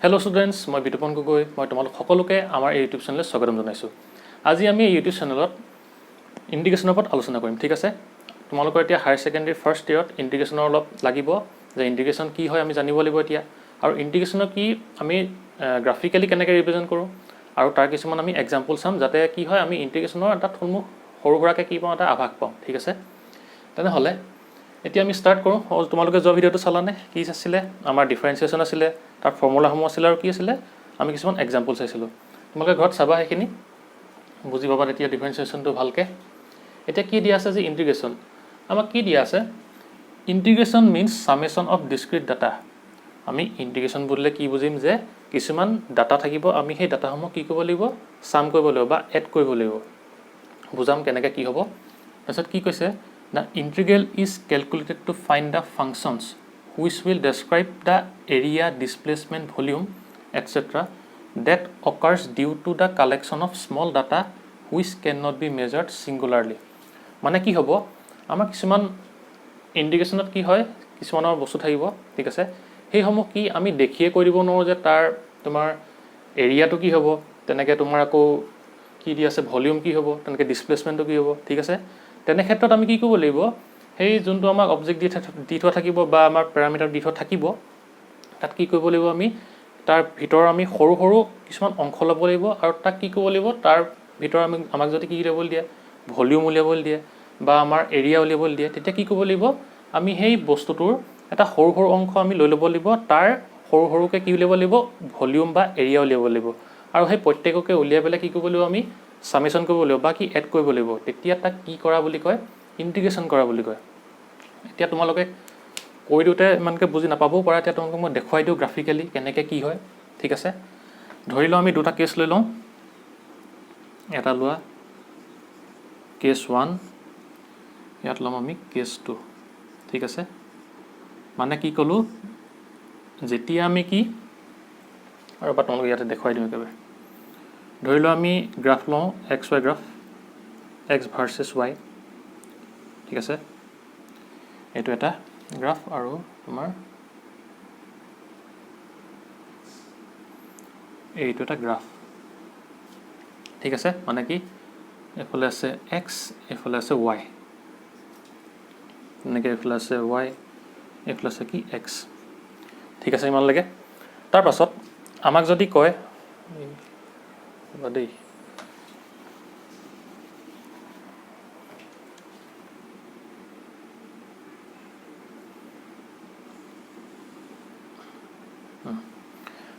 Hello' students, মই বিতুপন গগৈ। মই তোমালোক সকলোকে আমাৰ এই ইউটিউব চেনেলত স্বাগতম জনাইছোঁ। আজি আমি এই ইউটিউব চেনেলত ইণ্টিগ্ৰেশ্যনৰ ওপৰত আলোচনা কৰিম, ঠিক আছে। তোমালোকৰ এতিয়া হায়াৰ ছেকেণ্ডেৰী ফাৰ্ষ্ট ইয়েৰত ইণ্টিগ্ৰেশ্যনৰ অলপ লাগিব, যে ইণ্টিগ্ৰেশ্যন কি হয় আমি জানিব লাগিব এতিয়া, আৰু ইণ্টিগ্ৰেশ্যনৰ কি আমি গ্ৰাফিকেলি কেনেকৈ ৰিপ্ৰেজেণ্ট কৰোঁ, আৰু তাৰ কিছুমান আমি এক্সাম্পল চাম, যাতে কি হয় আমি ইণ্টিগ্ৰেশ্যনৰ এটা থুলমূল সৰু সুৰাকৈ কি পাওঁ, এটা আভাস পাওঁ, ঠিক আছে। তেনেহ'লে এতিয়া আমি ষ্টাৰ্ট কৰোঁ। তোমালোকে যোৱা ভিডিঅ'টো চালানে? কি আছিলে? আমাৰ ডিফাৰেঞ্চিয়েশ্যন আছিলে, তাৰ ফৰ্মুলাসমূহ আছিলে, আৰু কি আছিলে আমি কিছুমান এক্সাম্পল চাইছিলোঁ। তোমালোকে ঘৰত চাবা, সেইখিনি বুজি পাবা তেতিয়া ডিফাৰেঞ্চিয়েশ্যনটো ভালকৈ। এতিয়া কি দিয়া আছে যে ইণ্টিগ্ৰেশ্যন আমাক কি দিয়া আছে? Integration means summation of discrete data. আমি ইণ্টিগ্ৰেশ্যন বুলিলে কি বুজিম, যে কিছুমান ডাটা থাকিব, আমি সেই ডাটাসমূহ কি কৰিব লাগিব, ছাম কৰিব লাগিব বা এড কৰিব লাগিব। বুজাম কেনেকৈ কি হ'ব। তাৰপিছত কি কৈছে, the integral is calculated to find the functions which will describe the area, displacement, volume, etc. that occurs due to the collection of small data which cannot be measured singularly. মানে কি হ'ব, আমাৰ কিছুমান ইণ্টিগ্ৰেশ্যনত কি হয়, কিছুমানৰ বস্তু থাকিব, ঠিক আছে। সেইসমূহ কি আমি দেখিয়ে কৈ দিব নোৱাৰোঁ যে তাৰ তোমাৰ এৰিয়াটো কি হ'ব, তেনেকৈ তোমাৰ আকৌ কি দি আছে ভলিউম কি হ'ব, তেনেকৈ ডিছপ্লেচমেণ্টটো কি হ'ব, ঠিক আছে। তেনে ক্ষেত্ৰত আমি কি কৰিব লাগিব, সেই যোনটো আমাক অবজেক্ট দি থোৱা থাকিব বা আমাৰ পেৰামিটাৰ দি থোৱা থাকিব, তাত কি কৰিব লাগিব, আমি তাৰ ভিতৰৰ আমি সৰু সৰু কিছুমান অংশ ল'ব লাগিব, আৰু তাক কি কৰিব লাগিব, তাৰ ভিতৰত আমাক যদি কি উলিয়াবলৈ দিয়ে, ভলিউম উলিয়াবলৈ দিয়ে বা আমাৰ এৰিয়া উলিয়াবলৈ দিয়ে, তেতিয়া কি কৰিব লাগিব, আমি সেই বস্তুটোৰ এটা সৰু সৰু অংশ আমি লৈ ল'ব লাগিব, তাৰ সৰু সৰুকৈ কি উলিয়াব লাগিব, ভলিউম বা এৰিয়া উলিয়াব লাগিব, আৰু সেই প্ৰত্যেককে উলিয়াই পেলাই কি কৰিব লাগিব, আমি ছামেশ্যন কৰিব লাগিব বা কি এড কৰিব লাগিব। তেতিয়া তাক কি কৰা বুলি কয়, ইণ্টিগ্ৰেশ্যন কৰা বুলি কয়। এতিয়া তোমালোকে কৈ দিওঁতে ইমানকৈ বুজি নাপাবও পাৰা, এতিয়া তোমালোকক মই দেখুৱাই দিওঁ গ্ৰাফিকেলি কেনেকৈ কি হয়, ঠিক আছে। ধৰি লওঁ আমি দুটা কেছ লৈ লওঁ, এটা লোৱা কেছ 1, ইয়াত ল'ম আমি কেছ 2, ঠিক আছে। মানে কি ক'লোঁ, যেতিয়া আমি কি, আৰু বা তোমালোকে ইয়াতে দেখুৱাই দিওঁ একেবাৰে। ধৰি লওঁ আমি গ্ৰাফ লওঁ, x Y graph, x versus Y, ঠিক আছে। এইটো এটা গ্ৰাফ, আৰু তোমাৰ এইটো এটা গ্ৰাফ, ঠিক আছে। মানে কি, এইফালে আছে এক্স, এইফালে আছে ৱাই, এনেকৈ এইফালে আছে ৱাই, এইফালে আছে কি এক্স, ঠিক আছে ইমানলৈকে। তাৰপাছত আমাক যদি কয় দেই,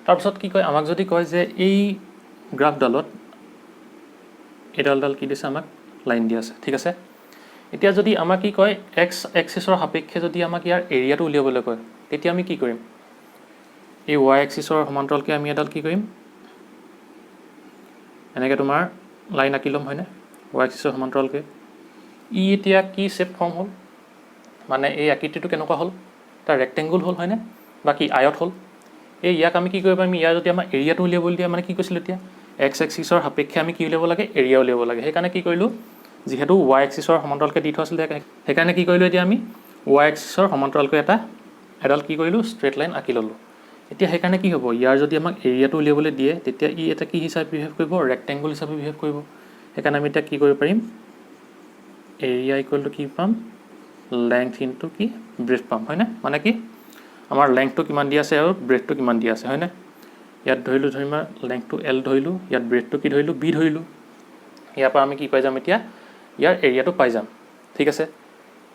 তাৰপিছত কি কয়, আমাক যদি কয় যে এই গ্ৰাফডালত এইডাল কি দিছে, আমাক লাইন দিয়া আছে, ঠিক আছে। এতিয়া যদি আমাক কি কয়, এক্স এক্সিছৰ সাপেক্ষে যদি আমাক ইয়াৰ এৰিয়াটো উলিয়াবলৈ কয়, তেতিয়া আমি কি কৰিম, এই ৱাই এক্সিছৰ সমান্তৰালকৈ আমি এডাল কি কৰিম, এনেকৈ তোমাৰ লাইন আঁকি ল'ম, হয়নে, ৱাই এক্সিছৰ সমান্তৰালকৈ। ই এতিয়া কি শ্বেপ ফৰ্ম হ'ল, মানে এই আকৃতিটো কেনেকুৱা হ'ল, এটা ৰেক্টেংগুল হ'ল, হয়নে, বা কি আয়ত হ'ল। এই ইয়াক আমি কি কৰিব পাৰিম, ইয়াৰ যদি আমাৰ এৰিয়াটো উলিয়াবলৈ দিয়ে, মানে কি কৈছিলোঁ এতিয়া, এক্স এক্সিছৰ সাপেক্ষে আমি কি উলিয়াব লাগে, এৰিয়া উলিয়াব লাগে। সেইকাৰণে কি কৰিলোঁ, যিহেতু ৱাই এক্সিছৰ সমান্তৰালকৈ দি থোৱা আছিলে, সেইকাৰণে কি কৰিলোঁ, এতিয়া আমি ৱাই এক্সিছৰ সমান্তৰালকৈ এডাল কি কৰিলোঁ, ষ্ট্ৰেইট লাইন আঁকি ল'লোঁ। এতিয়া সেইকাৰণে কি হ'ব, ইয়াৰ যদি আমাক এৰিয়াটো উলিয়াবলৈ দিয়ে, তেতিয়া ই এটা কি হিচাপে বিহেভ কৰিব, ৰেক্টেংগুল হিচাপে বিহেভ কৰিব। সেইকাৰণে আমি এতিয়া কি কৰিব পাৰিম, এৰিয়া ইকুৱেল টু কি পাম, লেংথ ইনটু কি ব্ৰেথ পাম, হয়নে। মানে কি, আমাৰ লেংথটো কিমান দিয়া আছে আৰু ব্ৰেথটো কিমান দিয়া আছে, হয়নে। ইয়াত ধৰিলোঁ, ধৰিম লেংথটো এল ধৰিলোঁ, ইয়াত ব্ৰেথটো কি ধৰিলোঁ, বি ধৰিলোঁ। ইয়াৰ পৰা আমি কি পাই যাম, এতিয়া ইয়াৰ এৰিয়াটো পাই যাম, ঠিক আছে।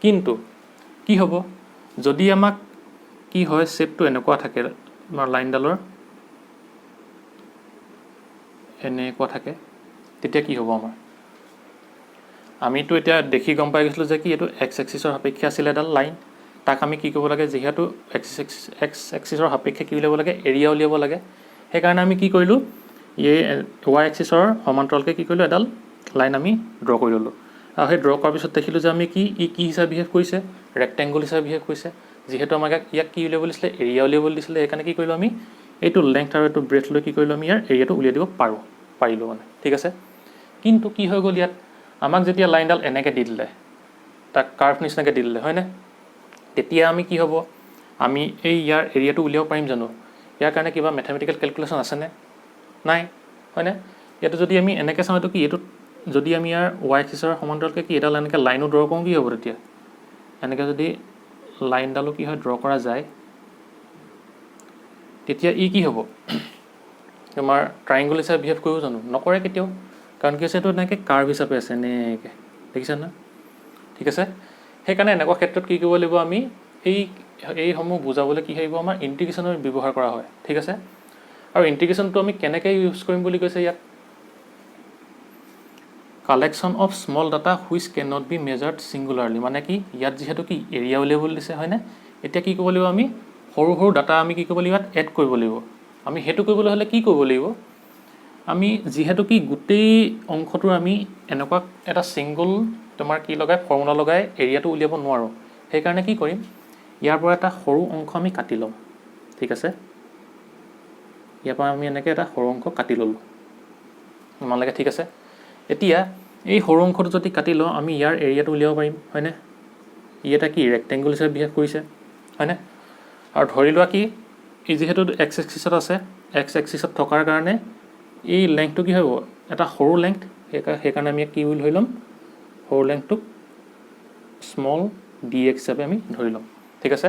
কিন্তু কি হ'ব, যদি আমাক কি হয়, শ্বেপটো এনেকুৱা থাকে, আমাৰ লাইনডালৰ এনেকুৱা থাকে, তেতিয়া কি হ'ব আমাৰ, আমিতো এতিয়া দেখি গম পাই গৈছিলোঁ যে কি এইটো এক্স এক্সিছৰ সাপেক্ষে আছিলে এডাল লাইন। তাক আমি কি কৰিব লাগে, যিহেতু এক্স এক্সিছৰ সাপেক্ষে কি উলিয়াব লাগে, এৰিয়া উলিয়াব লাগে। সেইকাৰণে আমি কি কৰিলোঁ, এই ৱাই এক্সিছৰ সমান্তৰালকৈ কি কৰিলোঁ, এডাল লাইন আমি ড্ৰ কৰি ল'লোঁ। আৰু সেই ড্ৰ কৰাৰ পিছত দেখিলোঁ যে আমি কি হিচাপে বিহেভ কৰিছে, ৰেক্টেংগুল হিচাপে বিহেভ কৰিছে। যিহেতু আমাক ইয়াক কি উলিয়াবলৈ দিছিলে, এৰিয়া উলিয়াবলৈ দিছিলে, সেইকাৰণে কি কৰিলোঁ, আমি এইটো লেংথ আৰু এইটো ব্ৰেথ লৈ কি কৰিলোঁ, আমি ইয়াৰ এৰিয়াটো উলিয়াই দিব পাৰিলোঁ মানে, ঠিক আছে। কিন্তু কি হৈ গ'ল, ইয়াত আমাক যেতিয়া লাইনডাল এনেকৈ দি দিলে, তাক কাৰ্ভ নিচিনাকৈ দি দিলে, হয়নে, তেতিয়া আমি কি হ'ব, আমি এই ইয়াৰ এৰিয়াটো উলিয়াব পাৰিম জানো। ইয়াৰ কাৰণে কিবা মেথমেটিকেল কেলকুলেশ্যন আছেনে? নাই, হয়নে? ইয়াতো যদি আমি এনেকৈ চাওঁ, এইটো কি, এইটোত যদি আমি ইয়াৰ y এক্সিছৰ সমান্তৰালকৈ কি এডাল এনেকৈ লাইনো ড্ৰ কৰোঁ, কি হ'ব তেতিয়া? এনেকৈ যদি লাইনডালো কি হয় ড্ৰ কৰা যায়, তেতিয়া ই কি হ'ব? তোমাৰ ট্ৰাইংগল হিচাপে বিহেভ কৰিব জানো? নকৰে কেতিয়াও, কাৰণ কি হৈছে এইটো এনেকৈ কাৰ্ভ হিচাপে আছে, এনেকৈ দেখিছা না? ঠিক আছে, সেইকাৰণে এনেকুৱা ক্ষেত্ৰত কি কৰিব লাগিব আমি, এইসমূহ বুজাবলৈ কি আহিব, আমাৰ ইণ্টিগ্ৰেশ্যনৰ ব্যৱহাৰ কৰা হয়। ঠিক আছে, আৰু ইণ্টিগ্ৰেশ্যনটো আমি কেনেকৈ ইউজ কৰিম বুলি কৈছে ইয়াত? Collection of small data which can not be measured singularly, মানে কি ইয়াত যিহেতু কি এৰিয়া উলিয়াবলৈ দিছে, হয়নে? এতিয়া কি কৰিব লাগিব আমি, সৰু সৰু ডাটা আমি কি কৰিব লাগিব, ইয়াত এড কৰিব লাগিব। আমি সেইটো কৰিবলৈ হ'লে কি কৰিব লাগিব, আমি যিহেতু কি গোটেই অংশটোৰ আমি এনেকুৱা এটা ছিংগল তোমাৰ কি লগাই ফৰ্মুলা লগাই এৰিয়াটো উলিয়াব নোৱাৰোঁ। সেইকাৰণে কি কৰিম, ইয়াৰ পৰা এটা সৰু অংশ আমি কাটি ল'ম। ঠিক আছে, ইয়াৰ পৰা আমি এনেকৈ এটা সৰু অংশ কাটি ল'লোঁ, ইমানলৈকে ঠিক আছে। এতিয়া এই সৰু অংশটো যদি কাটি লওঁ, আমি ইয়াৰ এৰিয়াটো উলিয়াব পাৰিম, হয়নে? ই এটা কি ৰেক্টেংগুল হিচাপে বিহেভ কৰিছে, হয়নে? আৰু ধৰি লোৱা কি, ই যিহেতু এক্স এক্সিছত আছে, এক্স এক্সিছত থকাৰ কাৰণে এই লেংথটো কি হ'ব, এটা সৰু লেংথ, সেইকাৰণে আমি কি বুলি ধৰি ল'ম, সৰু লেংথটোক স্মল ডি এক্স হিচাপে আমি ধৰি ল'ম। ঠিক আছে,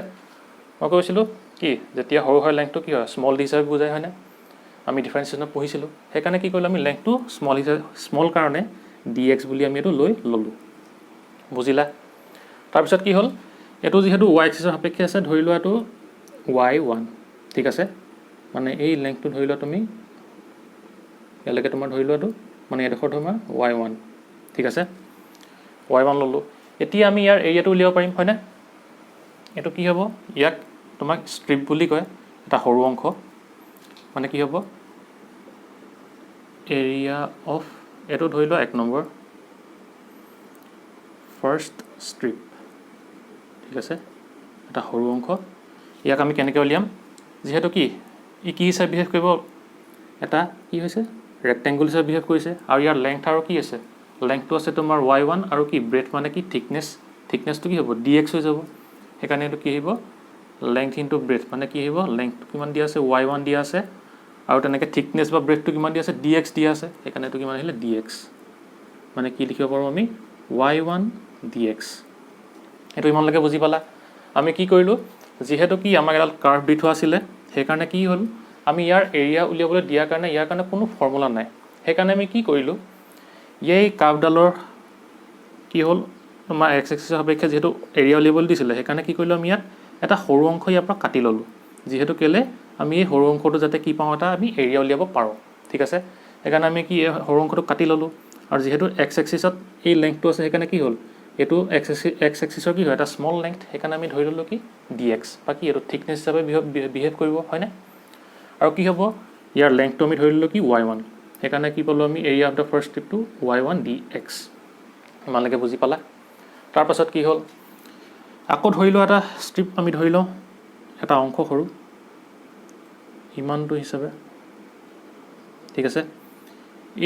মই কৈছিলোঁ কি যেতিয়া সৰু হয় লেংথটো কি হয়, স্মল ডি হিচাপে বুজায়, হয়নে? আমি ডিফাৰেঞ্চিয়েশ্যনত পঢ়িছিলোঁ, সেইকাৰণে কি কৰিলোঁ আমি লেংথটো স্মল কাৰণে ডি এক্স বুলি আমি এইটো লৈ ল'লোঁ। বুজিলা? তাৰপিছত কি হ'ল, এইটো যিহেতু y এক্সিছৰ সাপেক্ষে আছে, ধৰি লোৱা এইটো y1, ঠিক আছে, মানে এই লেংথটো ধৰি লোৱা তুমি ইয়ালৈকে তোমাৰ ধৰি লোৱাটো, মানে এডোখৰ তোমাৰ y1, ঠিক আছে, y1 ল'লোঁ। এতিয়া আমি ইয়াৰ এৰিয়াটো উলিয়াব পাৰিম, হয়নে? এইটো কি হ'ব, ইয়াক তোমাক ষ্ট্ৰিপ বুলি কয়, এটা সৰু অংশ, মানে কি হ'ব এৰিয়া অফ, এইটো ধৰি লোৱা 1 নম্বৰ ফাৰ্ষ্ট ষ্ট্ৰিপ, ঠিক আছে, এটা সৰু অংশ। ইয়াক আমি কেনেকৈ উলিয়াম, যিহেতু কি ই কি হিচাপে বিহেভ কৰিব, এটা কি হৈছে ৰেক্টেংগুল হিচাপে বিহেভ কৰিছে, আৰু ইয়াৰ লেংথ আৰু কি আছে, লেংথটো আছে তোমাৰ y1, আৰু কি ব্ৰেথ মানে কি থিকনেছটো কি হ'ব ডি এক্স হৈ যাব। সেইকাৰণে এইটো কি আহিব, লেংথ ইনটু ব্ৰেথ, মানে কি আহিব, লেংথটো কিমান দিয়া আছে y1 দিয়া আছে, আৰু তেনেকৈ থিকনেছ বা ব্ৰেথটো কিমান দিয়া আছে ডি এক্স দিয়া আছে, সেইকাৰণে এইটো কিমান আহিলে ডি এক্স, মানে কি লিখিব পাৰোঁ আমি y1 ডি এক্স। এইটো ইমানলৈকে বুজি পালা? আমি কি কৰিলোঁ, যিহেতু কি আমাক এডাল কাৰ্ভ দি থোৱা আছিলে, সেইকাৰণে কি হ'ল, আমি ইয়াৰ এৰিয়া উলিয়াবলৈ দিয়াৰ কাৰণে ইয়াৰ কাৰণে কোনো ফৰ্মুলা নাই, সেইকাৰণে আমি কি কৰিলোঁ, এই কাৰ্ভডালৰ কি হ'ল, তোমাৰ এক্স এক্সিছৰ সাপেক্ষে যিহেতু এৰিয়া উলিয়াবলৈ দিছিলে, সেইকাৰণে কি কৰিলোঁ আমি ইয়াত এটা সৰু অংশ ইয়াৰ পৰা কাটি ল'লোঁ, যিহেতু কেলৈ আমি এই সৰু অংশটো যাতে কি পাওঁ, এটা আমি এৰিয়া উলিয়াব পাৰোঁ। ঠিক আছে, সেইকাৰণে আমি কি সৰু অংশটো কাটি ল'লোঁ, আৰু যিহেতু এক্স এক্সিছত এই লেংথটো আছে, সেইকাৰণে কি হ'ল, এইটো এক্স এক্সিছৰ কি হয় এটা স্মল লেংথ, সেইকাৰণে আমি ধৰি ল'লোঁ কি ডি এক্স, বা কি এইটো থিকনেছ হিচাপে বিহেভ কৰিব, হয়নে? আৰু কি হ'ব, ইয়াৰ লেংথটো আমি ধৰি ল'লোঁ কি y1, সেইকাৰণে কি পালোঁ আমি এৰিয়া অফ দ্য ফাৰ্ষ্ট ষ্ট্ৰিপটো y1 ডি এক্স। ইমানলৈকে বুজি পালা? তাৰপাছত কি হ'ল, আকৌ ধৰি লোৱা এটা ষ্ট্ৰিপ আমি ধৰি লওঁ, এটা অংশ সৰু ইমানটো হিচাপে, ঠিক আছে।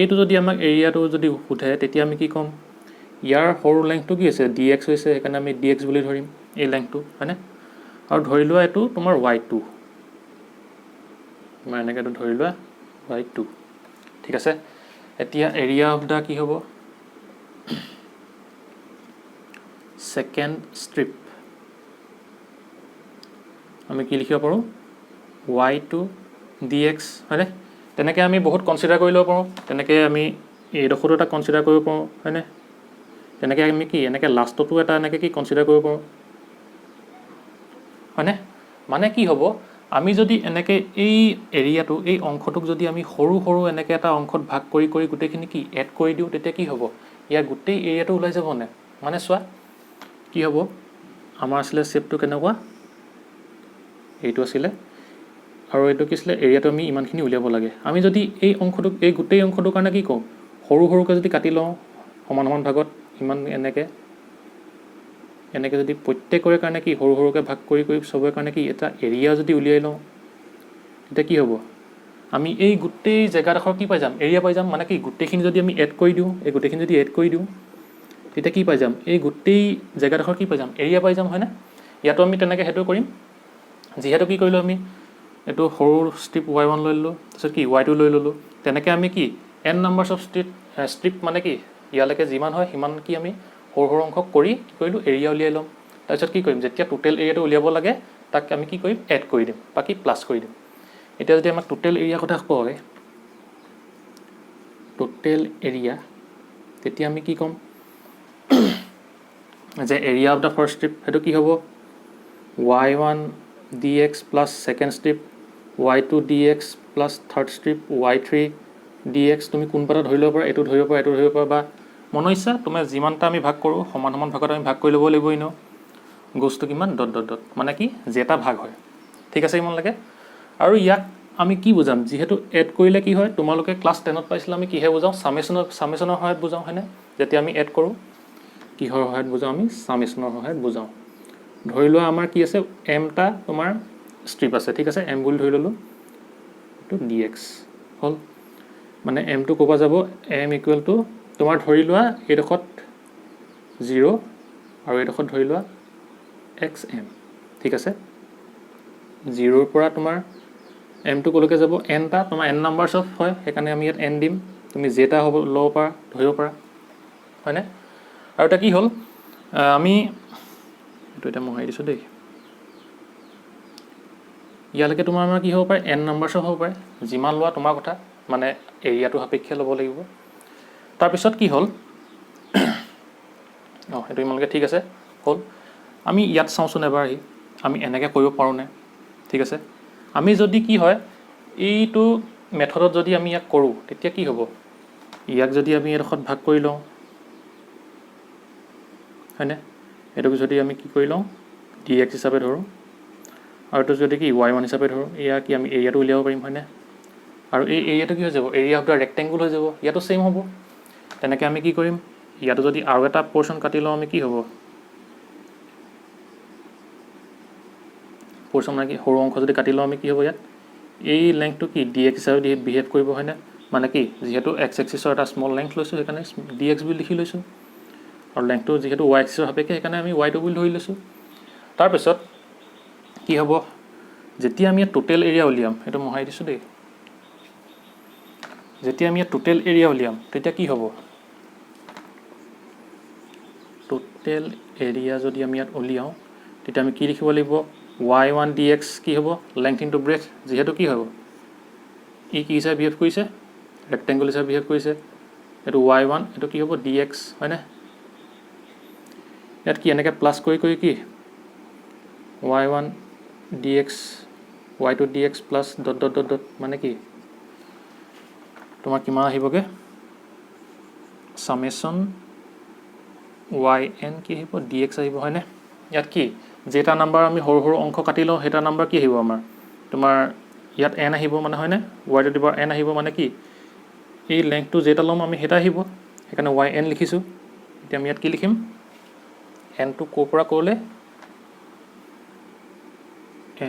এইটো যদি আমাক এৰিয়াটো যদি সোধে, তেতিয়া আমি কি ক'ম, ইয়াৰ সৰু লেংথটো কি হৈছে ডি এক্স হৈছে, সেইকাৰণে আমি ডি এক্স বুলি ধৰিম এই লেংথটো, হয়নে? আৰু ধৰি লোৱা এইটো তোমাৰ y2, তোমাৰ এনেকৈ ধৰি লোৱা y2, ঠিক আছে। এতিয়া এৰিয়া অফ দ্য কি হ'ব, ছেকেণ্ড ষ্ট্ৰিপ, আমি কি লিখিব পাৰোঁ y2 ডি এক্স, হয়নে? তেনেকৈ আমি বহুত কনচিডাৰ কৰি ল'ব পাৰোঁ, তেনেকৈ আমি এইডোখৰটো এটা কনচিডাৰ কৰিব পাৰোঁ, হয়নে? তেনেকৈ আমি কি এনেকৈ লাষ্টতো এটা এনেকৈ কি কনচিডাৰ কৰিব পাৰোঁ, হয়নে? মানে কি হ'ব, আমি যদি এনেকৈ এই এৰিয়াটো এই অংশটোক যদি আমি সৰু সৰু এনেকৈ এটা অংশত ভাগ কৰি কৰি গোটেইখিনি কি এড কৰি দিওঁ, তেতিয়া কি হ'ব, ইয়াৰ গোটেই এৰিয়াটো ওলাই যাবনে? মানে চোৱা কি হ'ব, আমাৰ আছিলে শ্বেপটো কেনেকুৱা, এইটো আছিলে, আৰু এইটো কি আছিলে এৰিয়াটো আমি ইমানখিনি উলিয়াব লাগে। আমি যদি এই অংশটোক এই গোটেই অংশটোৰ কাৰণে কি কওঁ, সৰু সৰুকৈ যদি কাটি লওঁ সমান সমান ভাগত, ইমান এনেকৈ যদি প্ৰত্যেকৰে কাৰণে কি সৰু সৰুকৈ ভাগ কৰি কৰি চবৰে কাৰণে কি এটা এৰিয়া যদি উলিয়াই লওঁ, তেতিয়া কি হ'ব, আমি এই গোটেই জেগাডোখৰ কি পাই যাম, এৰিয়া পাই যাম। মানে কি গোটেইখিনি যদি আমি এড কৰি দিওঁ, এই গোটেইখিনি যদি এড কৰি দিওঁ, তেতিয়া কি পাই যাম, এই গোটেই জেগাডোখৰ কি পাই যাম, এৰিয়া পাই যাম, হয়নে? ইয়াতো আমি তেনেকৈ সেইটো কৰিম, যিহেতু কি কৰিলোঁ আমি এইটো সৰু ষ্ট্ৰিপ y1 লৈ ল'লোঁ, তাৰপিছত কি y2 লৈ ল'লোঁ। তেনেকৈ আমি কি n নাম্বাৰছ অফ ষ্ট্ৰিপ মানে কি ইয়ালৈকে যিমান হয় সিমান কি আমি সৰু সৰু অংশ কৰি কি কৰিলোঁ এৰিয়া উলিয়াই ল'ম। তাৰপিছত কি কৰিম যেতিয়া টোটেল এৰিয়াটো উলিয়াব লাগে তাক আমি কি কৰিম এড কৰি দিম বা কি প্লাছ কৰি দিম। এতিয়া যদি আমাক টোটেল এৰিয়াৰ কথা কয়, টোটেল এৰিয়া, তেতিয়া আমি কি ক'ম যে area of the first strip সেইটো কি হ'ব y1 dx plus second strip y2 dx plus third strip y3 dx। তুমি কোনপাটা ধৰি ল'ব পাৰা, এইটো ধৰিব পাৰা, এইটো ধৰিব পাৰা, বা মনৰ ইচ্ছা তোমাৰ যিমানটা আমি ভাগ কৰোঁ সমান সমান ভাগত আমি ভাগ কৰি ল'ব লাগিব এনেও। গছটো কিমান ডট ডট ডট মানে কি যেটা ভাগ হয়। ঠিক আছে ইমানলৈকে। আৰু ইয়াক আমি কি বুজাম, যিহেতু এড কৰিলে কি হয় তোমালোকে ক্লাছ 10ত পাইছিলা আমি কিহে বুজাওঁ ছামেশ্যনৰ সহায়ত বুজাওঁ হয়নে। যেতিয়া আমি এড কৰোঁ কিহৰ সহায়ত বুজাওঁ আমি ছামেশ্যনৰ সহায়ত বুজাওঁ। ধৰি লোৱা আমাৰ কি আছে এমটা তোমাৰ ষ্ট্ৰিপ আছে, ঠিক আছে, এম বুলি ধৰি ল'লোঁ, এইটো ডি এক্স হ'ল। মানে এমটো ক'ব যাব এম ইকুৱেল টু তোমাৰ ধৰি লোৱা এইডোখৰত 0 আৰু এইডোখৰত ধৰি লোৱা এক্স এম, ঠিক আছে। 0ৰ পৰা তোমাৰ এমটো ক'লৈকে যাব এনটা, তোমাৰ এন নাম্বাৰছ অফ হয় সেইকাৰণে আমি ইয়াত এন দিম। তুমি যেটা হ'ব ল'ব পাৰা ধৰিব পাৰা হয়নে। আৰু এটা কি হ'ল আমি এইটো এতিয়া মোহাৰি দিছোঁ দেই, ইয়ালৈকে তোমাৰ আমাৰ কি হ'ব পাৰে এন নাম্বাৰছো হ'ব পাৰে, যিমান লোৱা তোমাৰ কথা, মানে এৰিয়াটো সাপেক্ষে ল'ব লাগিব। তাৰপিছত কি হ'ল সেইটো ইমানলৈকে ঠিক আছে হ'ল। আমি ইয়াত চাওঁচোন এবাৰ আহি আমি এনেকৈ কৰিব পাৰোঁনে, ঠিক আছে। আমি যদি কি হয় এইটো মেথডত যদি আমি ইয়াক কৰোঁ তেতিয়া কি হ'ব, ইয়াক যদি আমি এডোখৰত ভাগ কৰি লওঁ হয়নে, এইটোক যদি আমি কি কৰি লওঁ ডি এক্স হিচাপে ধৰোঁ আৰু এইটো যদি কি y1 হিচাপে ধৰোঁ, এয়া কি আমি এৰিয়াটো উলিয়াব পাৰিম হয়নে। আৰু এই এৰিয়াটো কি হৈ যাব এৰিয়া অফ দ্য ৰেক্টেংগুল হৈ যাব, ইয়াতো ছেইম হ'ব। তেনেকৈ আমি কি কৰিম ইয়াতো যদি আৰু এটা পৰ্চন কাটি লওঁ আমি কি হ'ব পৰ্চন মানে কি সৰু অংশ যদি কাটি লওঁ আমি কি হ'ব ইয়াত এই লেংথটো কি ডি এক্স হিচাপে বিহেভ কৰিব হয়নে। মানে কি যিহেতু এক্স এক্সিছৰ এটা স্মল লেংথ লৈছোঁ সেইকাৰণে ডি এক্স বুলি লিখি লৈছোঁ, আৰু লেংথটো যিহেতু ৱাই এক্সিছৰ সাপেক্ষে সেইকাৰণে আমি y2 বুলি ধৰি লৈছোঁ। তাৰপিছত কি হ'ব যেতিয়া আমি ইয়াত টোটেল এৰিয়া উলিয়াম, এইটো মোহাৰি দিছোঁ দেই, যেতিয়া আমি ইয়াত টোটেল এৰিয়া উলিয়াম তেতিয়া কি হ'ব, টোটেল এৰিয়া যদি আমি ইয়াত উলিয়াওঁ তেতিয়া আমি কি লিখিব লাগিব y1 dx কি হ'ব লেংথ ইনটু ব্ৰেথ, যিহেতু কি হ'ব ই কি হিচাপে বিহেভ কৰিছে ৰেক্টেংগুল হিচাপে বিহেভ কৰিছে, এইটো y1 এইটো কি হ'ব dx হয়নে। ইয়াত কি এনেকৈ প্লাছ কৰি কৰি কি y1 dx y2 dx plus dot dot dot dot মানে কি তোমাৰ কিমান আহিবগৈ ছামেশ্যন yn কি আহিব dx আহিব হয়নে। ইয়াত কি যেটা নাম্বাৰ আমি সৰু সৰু অংশ কাটি লওঁ সেইটা নাম্বাৰ কি আহিব আমাৰ তোমাৰ ইয়াত n আহিব মানে হয়নে, y two the power n আহিব মানে কি এই লেংথটো যেটা ল'ম আমি সেইটা আহিব, সেইকাৰণে yn লিখিছোঁ। এতিয়া আমি ইয়াত কি লিখিম nটো ক'ৰ পৰা ক'লৈ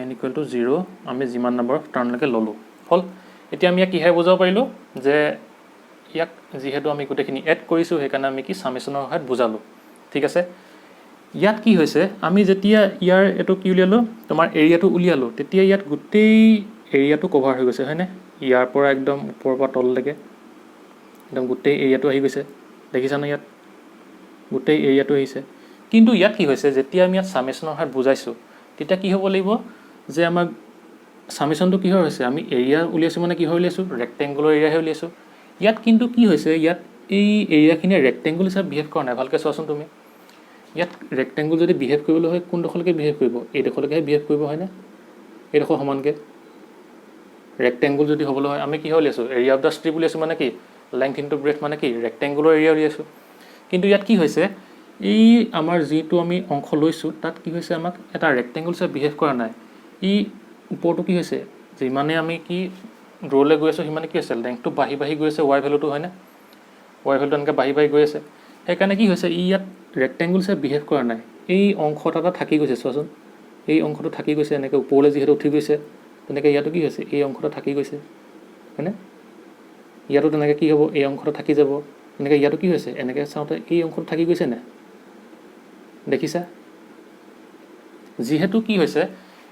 n ইকুৱেল টু 0 আমি যিমান নম্বৰ টাৰ্ণলৈকে ল'লোঁ হ'ল। এতিয়া আমি ইয়াক কিহে বুজাব পাৰিলোঁ যে ইয়াক যিহেতু আমি গোটেইখিনি এড কৰিছোঁ সেইকাৰণে আমি কি ছামেশ্যনৰ সহায়ত বুজালোঁ, ঠিক আছে। ইয়াত কি হৈছে আমি যেতিয়া ইয়াৰ এইটো কি উলিয়ালোঁ তোমাৰ এৰিয়াটো উলিয়ালোঁ তেতিয়া ইয়াত গোটেই এৰিয়াটো কভাৰ হৈ গৈছে হয়নে, ইয়াৰ পৰা একদম ওপৰৰ পৰা তললৈকে একদম গোটেই এৰিয়াটো আহি গৈছে, দেখিছানে ইয়াত গোটেই এৰিয়াটো আহিছে। কিন্তু ইয়াত কি হৈছে যেতিয়া আমি ইয়াত ছামেশ্যনৰ সহায়ত বুজাইছোঁ তেতিয়া কি হ'ব লাগিব যে আমাক ছামেশ্যনটো কিহৰ হৈছে আমি এৰিয়া উলিয়াইছোঁ মানে কিহৰ উলিয়াইছোঁ ৰেক্টেংগুলৰ এৰিয়াহে উলিয়াইছোঁ। ইয়াত কিন্তু কি হৈছে ইয়াত এই এৰিয়াখিনিয়ে ৰেক্টেংগুল হিচাপে বিহেভ কৰা নাই, ভালকৈ চোৱাচোন তুমি। ইয়াত ৰেক্টেংগুল যদি বিহেভ কৰিবলৈ হয় কোনডোখৰলৈকে বিহেভ কৰিব এইডোখৰলৈকেহে বিহেভ কৰিব হয়নে, এইডোখৰ সমানকৈ। ৰেক্টেংগুল যদি হ'বলৈ হয় আমি কিহৰ উলিয়াইছোঁ এৰিয়া অফ দ্য ষ্ট্ৰিপ উলিয়াইছোঁ মানে কি লেংথ ইনটু ব্ৰেথ মানে কি ৰেক্টেংগুলৰ এৰিয়া উলিয়াইছোঁ। কিন্তু ইয়াত কি হৈছে এই আমাৰ যিটো আমি অংশ লৈছোঁ তাত কি হৈছে আমাক এটা ৰেক্টেংগুল হিচাপে বিহেভ কৰা নাই, ই ওপৰটো কি হৈছে যিমানে আমি কি দূৰলৈ গৈ আছোঁ সিমানে কি হৈছে লেংথটো বাঢ়ি বাঢ়ি গৈ আছে ৱাই ভেলুটো হয়নে, ৱাই ভেলুটো এনেকৈ বাঢ়ি বাঢ়ি গৈ আছে। সেইকাৰণে কি হৈছে ই ইয়াত ৰেক্টেংগুল হিচাপে বিহেভ কৰা নাই, এই অংশ এটা থাকি গৈছে চোৱাচোন, এই অংশটো থাকি গৈছে এনেকৈ ওপৰলৈ যিহেতু উঠি গৈছে তেনেকৈ ইয়াতো কি হৈছে এই অংশটো থাকি গৈছে হয়নে, ইয়াতো তেনেকৈ কি হ'ব এই অংশটো থাকি যাব, এনেকৈ ইয়াতো কি হৈছে এনেকৈ চাওঁতে এই অংশটো থাকি গৈছে নে দেখিছা। যিহেতু কি হৈছে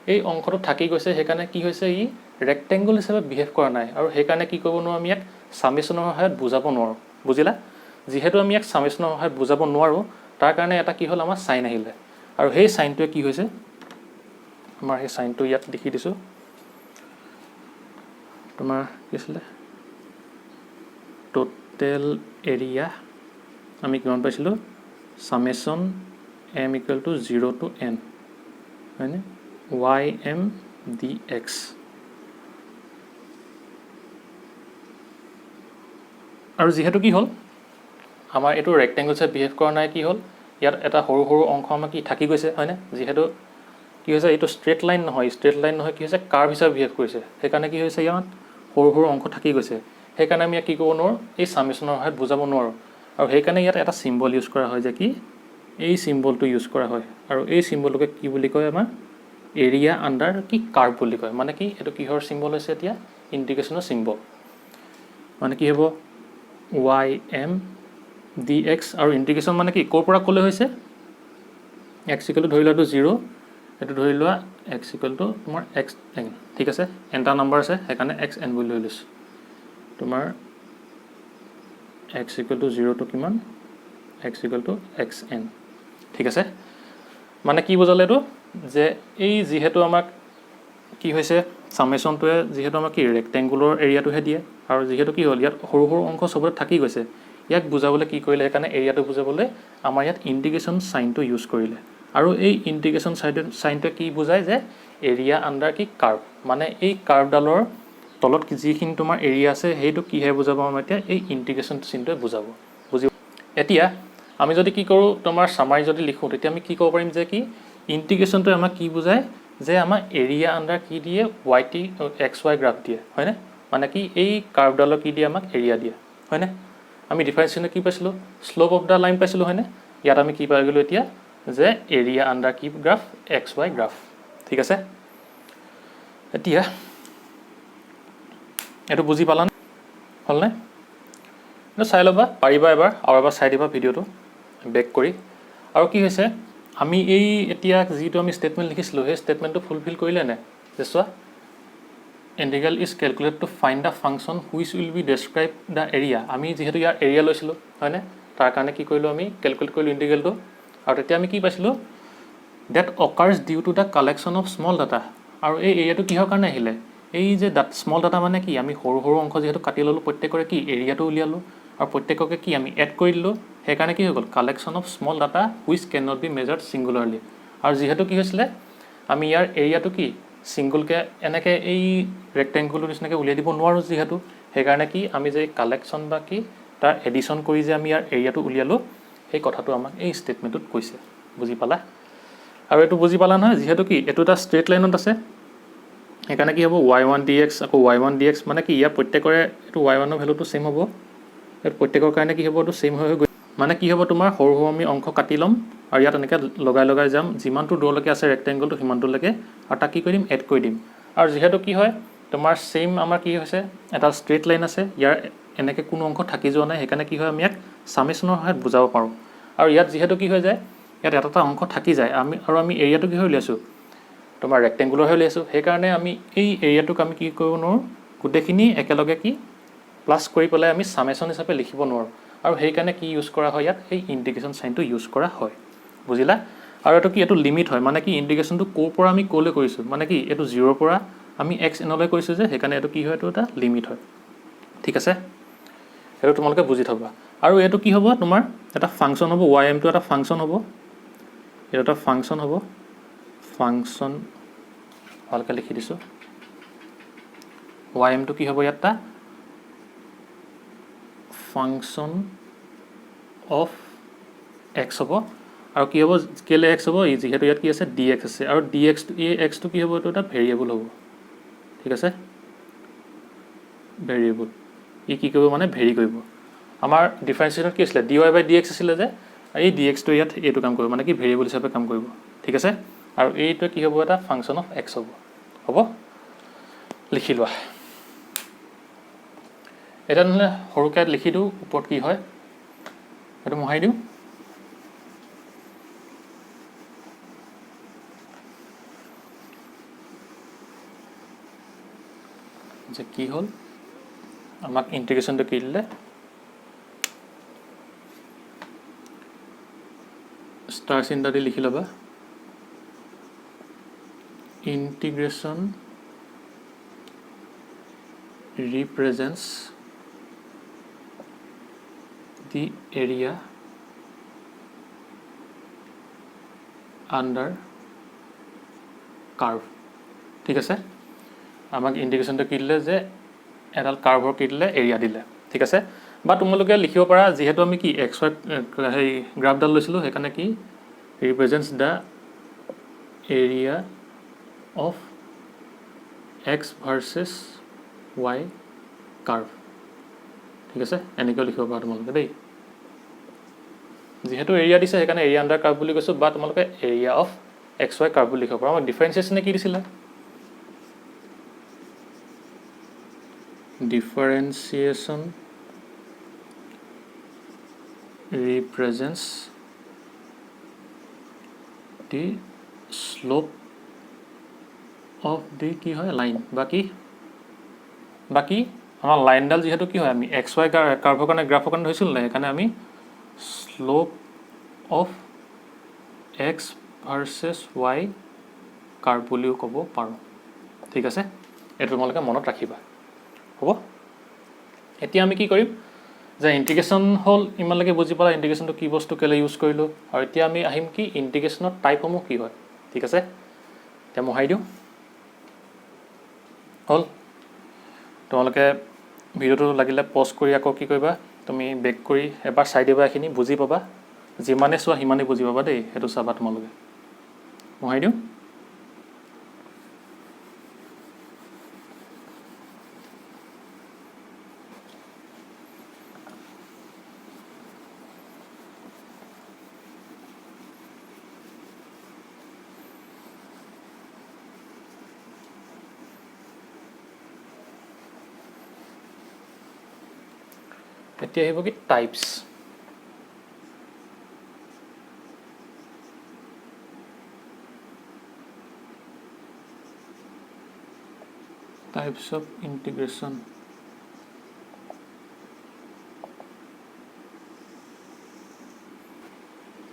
এই অংশটো থাকি গৈছে সেইকাৰণে কি হৈছে ই ৰেক্টেংগুল হিচাপে বিহেভ কৰা নাই আৰু সেইকাৰণে কি কৰিব নোৱাৰোঁ আমি ইয়াক সামেশ্যনৰ সহায়ত বুজাব নোৱাৰোঁ বুজিলা যিহেতু আমি ইয়াক সামেশ্যনৰ সহায়ত বুজাব নোৱাৰোঁ তাৰ কাৰণে এটা কি হ'ল আমাৰ সাইন আহিলে আৰু সেই সাইনটোৱে কি হৈছে আমাৰ সেই সাইনটো ইয়াত লিখি দিছোঁ তোমাৰ কি আছিলে টোটেল এৰিয়া আমি কিমান পাইছিলোঁ সামেশ্যন m = 0 to n হয়নে ym dx আৰু যিহেতু কি হ'ল আমাৰ এইটো ৰেক্টেংগুল হিচাপে বিহেভ কৰা নাই কি হ'ল ইয়াত এটা সৰু সৰু অংশ আমাৰ কি থাকি গৈছে হয়নে যিহেতু কি হৈছে এইটো ষ্ট্ৰেট লাইন নহয় কি হৈছে কাৰ্ভ হিচাপে বিহেভ কৰিছে সেইকাৰণে কি হৈছে ইয়াত সৰু সৰু অংশ থাকি গৈছে সেইকাৰণে আমি কি কৰিব নোৱাৰোঁ এই সামেশ্যনৰ সহায়ত বুজাব নোৱাৰোঁ আৰু সেইকাৰণে ইয়াত এটা চিম্বল ইউজ কৰা হয় যে কি এই চিম্বলটো ইউজ কৰা হয় আৰু এই চিম্বলটোকে কি বুলি কয় আমাৰ এৰিয়া আণ্ডাৰ কি কাৰ্ভ বুলি কয় মানে কি এইটো কিহৰ চিম্বল হৈছে এতিয়া ইণ্টিগ্ৰেশ্যনৰ চিম্বল মানে কি হ'ব ym dx আৰু ইণ্টিগ্ৰেশ্যন মানে কি ক'ৰ পৰা ক'লৈ হৈছে x = ধৰি লোৱাটো 0 এইটো ধৰি লোৱা x = তোমাৰ xn ঠিক আছে nটা নম্বৰ আছে সেইকাৰণে xn বুলি লৈ লৈছোঁ তোমাৰ x = 0 to কিমান x = xn ঠিক আছে মানে কি বুজালে এইটো যে এই যিহেতু আমাক কি হৈছে সামেশ্যনটোৱে যিহেতু আমাক কি ৰেক্টেংগুলৰ এৰিয়াটোহে দিয়ে আৰু যিহেতু কি হ'ল ইয়াত সৰু সৰু অংশ চবতে থাকি গৈছে ইয়াক বুজাবলৈ কি কৰিলে সেইকাৰণে এৰিয়াটো বুজাবলৈ আমাৰ ইয়াত ইণ্টিগ্ৰেশ্যন সাইনটো ইউজ কৰিলে আৰু এই ইণ্টিগ্ৰেশ্যন সাইনটোৱে কি বুজায় যে এৰিয়া আণ্ডাৰ কি কাৰ্ভ মানে এই কাৰ্ভডালৰ তলত যিখিনি তোমাৰ এৰিয়া আছে সেইটো কিহে বুজাব আমাৰ এতিয়া এই ইণ্টিগ্ৰেশ্যন চিনটোৱে বুজাব বুজি এতিয়া আমি যদি কি কৰোঁ তোমাৰ সামাৰি যদি লিখোঁ তেতিয়া আমি কি ক'ব পাৰিম যে কি ইণ্টিগ্ৰেশ্যনটোৱে আমাক কি বুজায় যে আমাৰ এৰিয়া আণ্ডাৰ কি দিয়ে xy গ্ৰাফ দিয়ে হয়নে মানে কি এই কাৰ্ভডালৰ কি দিয়ে আমাক এৰিয়া দিয়ে হয়নে আমি ডিফাৰেঞ্চিয়েশ্যনে কি পাইছিলোঁ শ্লোপ অফ দ্য লাইন পাইছিলোঁ হয়নে ইয়াত আমি কি পাই গ'লোঁ এতিয়া যে এৰিয়া আণ্ডাৰ কি গ্ৰাফ xy গ্ৰাফ ঠিক আছে এতিয়া এইটো বুজি পালা হ'লনে এইটো চাই ল'বা পাৰিবা এবাৰ আৰু এবাৰ চাই দিবা ভিডিঅ'টো বেক কৰি আৰু কি হৈছে আমি এই এতিয়া যিটো আমি ষ্টেটমেণ্ট লিখিছিলোঁ সেই ষ্টেটমেণ্টটো ফুলফিল কৰিলে নে যে চোৱা integral is calculate to find the function which will be describe the area আমি যিহেতু ইয়াৰ এৰিয়া লৈছিলোঁ হয়নে তাৰ কাৰণে কি কৰিলোঁ আমি কেলকুলেট কৰিলোঁ ইণ্টিগ্ৰেলটো আৰু তেতিয়া আমি কি পাইছিলোঁ date occurs due to the collection of small data আৰু এই এৰিয়াটো কিহৰ কাৰণে আহিলে এই যে স্মল ডাটা মানে কি আমি সৰু সৰু অংশ যিহেতু কাটি ল'লোঁ প্ৰত্যেকৰে কি এৰিয়াটো উলিয়ালোঁ আৰু প্ৰত্যেককে কি আমি এড কৰি দিলোঁ সেইকাৰণে কি হৈ গ'ল collection of small data which can not be measured singularly আৰু যিহেতু কি হৈছিলে আমি ইয়াৰ এৰিয়াটো কি ছিংগুলকৈ এনেকৈ এই ৰেক্টেংগুলৰ নিচিনাকৈ উলিয়াই দিব নোৱাৰোঁ যিহেতু সেইকাৰণে কি আমি যে কালেকশ্যন বা কি তাৰ এডিশ্যন কৰি যে আমি ইয়াৰ এৰিয়াটো উলিয়ালোঁ সেই কথাটো আমাক এই ষ্টেটমেণ্টটোত কৈছে বুজি পালা আৰু এইটো বুজি পালা নহয় যিহেতু কি এইটো এটা ষ্ট্ৰেইট লাইনত আছে সেইকাৰণে কি হ'ব y1 dx আকৌ y1 dx মানে কি ইয়াৰ প্ৰত্যেকৰে এইটো y1ৰ ভেলুটো ছেইম হ'ব ইয়াত প্ৰত্যেকৰ কাৰণে কি হ'ব এইটো ছেইম হৈ গৈ মানে কি হ'ব তোমাৰ সৰু সৰু আমি অংশ কাটি ল'ম আৰু ইয়াত এনেকৈ লগাই লগাই যাম যিমানটো দূৰলৈকে আছে ৰেক্টেংগলটো সিমানটোলৈকে আৰু তাক কি কৰি দিম এড কৰি দিম আৰু যিহেতু কি হয় তোমাৰ ছেইম আমাৰ কি হৈছে এটা ষ্ট্ৰেইট লাইন আছে ইয়াৰ এনেকৈ কোনো অংশ থাকি যোৱা নাই সেইকাৰণে কি হয় আমি ইয়াক সামেশ্যনৰ সহায়ত বুজাব পাৰোঁ আৰু ইয়াত যিহেতু কি হৈ যায় ইয়াত এটা এটা অংশ থাকি যায় আমি এৰিয়াটো কি হৈ উলিয়াইছোঁ তোমাৰ ৰেক্টেংগুলাৰ হৈ উলিয়াইছোঁ সেইকাৰণে আমি এই এৰিয়াটোক আমি কি কৰিব নোৱাৰোঁ গোটেইখিনি একেলগে কি প্লাছ কৰি পেলাই আমি সামেশ্যন হিচাপে লিখিব নোৱাৰোঁ আৰু সেইকাৰণে কি ইউজ কৰা হয় ইয়াত এই ইণ্টিগ্ৰেশ্যন চাইনটো ইউজ কৰা হয় বুজিলা আৰু এইটো কি এইটো লিমিট হয় মানে কি ইণ্টিগ্ৰেশ্যনটো ক'ৰ পৰা আমি ক'লৈ কৰিছোঁ মানে কি এইটো 0ৰ পৰা আমি xnলৈ কৰিছোঁ যে সেইকাৰণে এইটো কি হয় এইটো এটা লিমিট হয় ঠিক আছে সেইটো তোমালোকে বুজি থ'বা আৰু এইটো কি হ'ব তোমাৰ এটা ফাংচন হ'ব ymটো এটা ফাংচন হ'ব এইটো এটা ফাংচন হ'ব ফাংচন ভালকৈ লিখি দিছোঁ ymটো কি হ'ব ইয়াত এটা ফাংচন অফ x হ'ব আৰু কি হ'ব কেলে x হ'ব যিহেতু ইয়াত কি আছে dx আছে আৰু xটো কি হ'ব এইটো এটা ভেৰিয়েবল হ'ব ঠিক আছে ভেৰিয়েবল ই কি কৰিব মানে ভেৰি কৰিব আমাৰ ডিফাৰেঞ্চিয়েশ্যনত কি আছিলে dy/dx আছিলে যে এই dxটো ইয়াত এইটো কাম কৰিব মানে কি ভেৰিয়েবল হিচাপে কাম কৰিব ঠিক আছে আৰু এইটোৱে কি হ'ব এটা ফাংচন অফ x হ'ব লিখি লোৱা এটা নহ'লে সৰুকৈ লিখি দিওঁ ওপৰত কি হয় এইটো মোহাৰি দিওঁ যে কি হ'ল আমাক ইন্টিগ্ৰেশ্যনটো কি দিলে ষ্টাৰ চিন্তা দি লিখি ল'বা ইন্টিগ্ৰেশ্যন represents the area under curve ঠিক আছে আমাক ইন্টিগ্ৰেশ্যনটো কি দিলে যে এডাল কাৰ্ভৰ কি দিলে এৰিয়া দিলে ঠিক আছে বা তোমালোকে লিখিব পাৰা যেহেতু আমি কি x y হেই গ্ৰাফডাল লৈছিলোঁ সেইকাৰণে কি represents the area of x versus y curve ঠিক আছে এনেকৈ লিখিব পাৰা তোমালোকে দেই যেহেতু এৰিয়া দিছে সেইকাৰণে এৰিয়া আন্ডাৰ কাৰ্ভ বুলি কৈছোঁ বা তোমালোকে area of x Y curve বুলি লিখিব পাৰা আমাক ডিফাৰেঞ্চিয়েশ্যনে কি দিছিলে differentiation represents the slope of the কি হয় লাইন বাকি আমাৰ লাইনডাল যেহেতু কি হয় আমি এক্স ৱাই কাৰ্ভৰ কাৰণে গ্ৰাফৰ কাৰণে ধৰিছিলোঁ না সেইকাৰণে আমি slope of x versus Y curve বুলিও ক'ব পাৰোঁ ঠিক আছে এইটো তোমালোকে মনত ৰাখিবা হ'ব এতিয়া আমি কি কৰিম যে ইন্টিগ্ৰেশ্যন হ'ল ইমানলৈকে বুজি পালা ইন্টিগ্ৰেশ্যনটো কি বস্তু কেলৈ ইউজ কৰিলোঁ আৰু এতিয়া আমি আহিম কি ইন্টিগ্ৰেশ্যনৰ টাইপসমূহ কি হয় ঠিক আছে এতিয়া মোহাৰি দিওঁ হ'ল তোমালোকে ভিডিঅ'টো লাগিলে পজ কৰি আকৌ কি কৰিবা তুমি বেক কৰি এবাৰ চাই দিবা এইখিনি বুজি পাবা যিমানে চোৱা সিমানে বুজি পাবা দেই সেইটো চাবা তোমালোকে মোহাৰি দিওঁ এতিয়া আহিব কি টাইপছ টাইপছ অফ ইন্টিগ্ৰেশ্যন